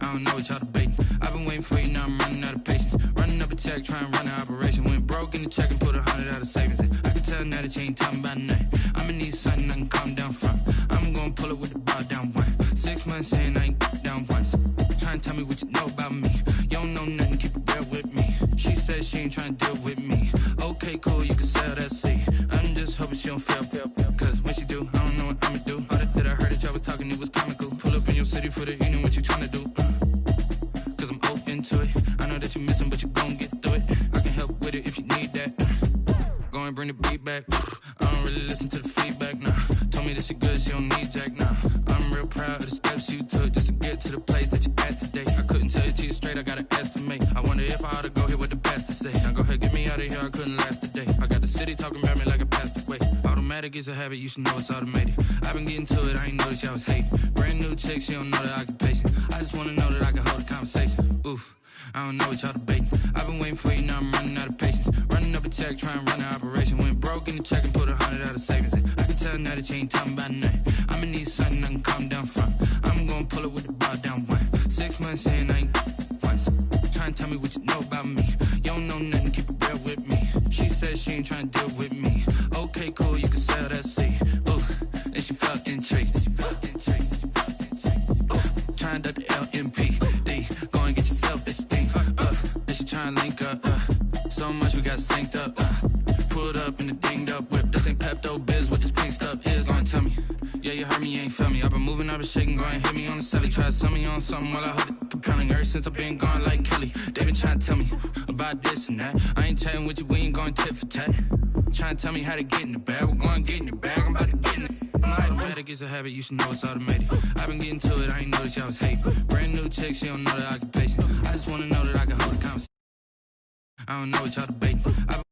I don't know what y'all debating. I've been waiting for you, now I'm running out of patience. Running up a check, trying to run an operation. Went broke in the check and put 100 out of savings in. I can tell now that you ain't talking about nothing. I'ma need something I can calm down from. I'm gonna pull it with the bar down one. 6 months in, I ain't down once. Trying to tell me what you know about me. You don't know nothing, keep it real with me. She said she ain't trying to deal with me. Okay, cool, you can sell that seat. I'm just hoping she don't fail. Cause when she do, I don't know what I'ma do. All that I heard that y'all was talking, it was comical. Pull up in your city for the evening, what you tryna do? Cause I'm open to it. I know that you missing, but you gon' get through it. I can help with it if you need that. Go and bring the beat back. I don't really listen to the feedback, nah. Told me that she good, she don't need Jack, nah. I'm real proud of the steps you took just to get to the place that you're at today. I couldn't tell you to you straight, I gotta estimate. I wonder if I ought to go here with the best to say. Now go ahead, get me out of here, I couldn't last today. I got the city talking about me like I passed away. Automatic is a habit, you should know it's automated. I've been getting to it, I ain't noticed y'all was hating. Brand new chick, she don't know the occupation. I just wanna know that I can hold a conversation. Oof, I don't know what y'all debating. I've been waiting for you, now I'm running out of patience. Running up a check, trying to run an operation. Went broke in the check and put 100 out of savings in. I can tell now that you ain't talking about nothing. I'ma need something I can calm down from. I'm gonna pull it with the bar down one. 6 months in, I ain't once. Trying to tell me what you know about me. You don't know nothing, keep it real with me. She said she ain't trying to deal with me. Okay, cool, you can sell that seat. Ooh, and she felt intrigued. Trying to the LMPD. Go and get your self-esteem. And she trying to link up. So much we got synced up. Pulled up in the dinged up whip. This ain't Pepto-Biz, what this pink stuff is. Gonna tell me, Yeah, you heard me, you ain't felt me. I've been moving, I've been shaking, go and hit me on the celly. Try to sell me on something while I hold it compelling. Ever since I've been gone like Kelly, they been trying to tell me about this and that. I ain't chatting with you, we ain't going tit for tat. Trying to tell me how to get in the bag. We're going to get in your bag, I'm about to get in it. I'm like, automatic is a habit, you should know it's automated. I've been getting to it, I ain't noticed y'all was hating. Brand new chick, she don't know the occupation. I just wanna know that I can hold a conversation. I don't know what y'all debating.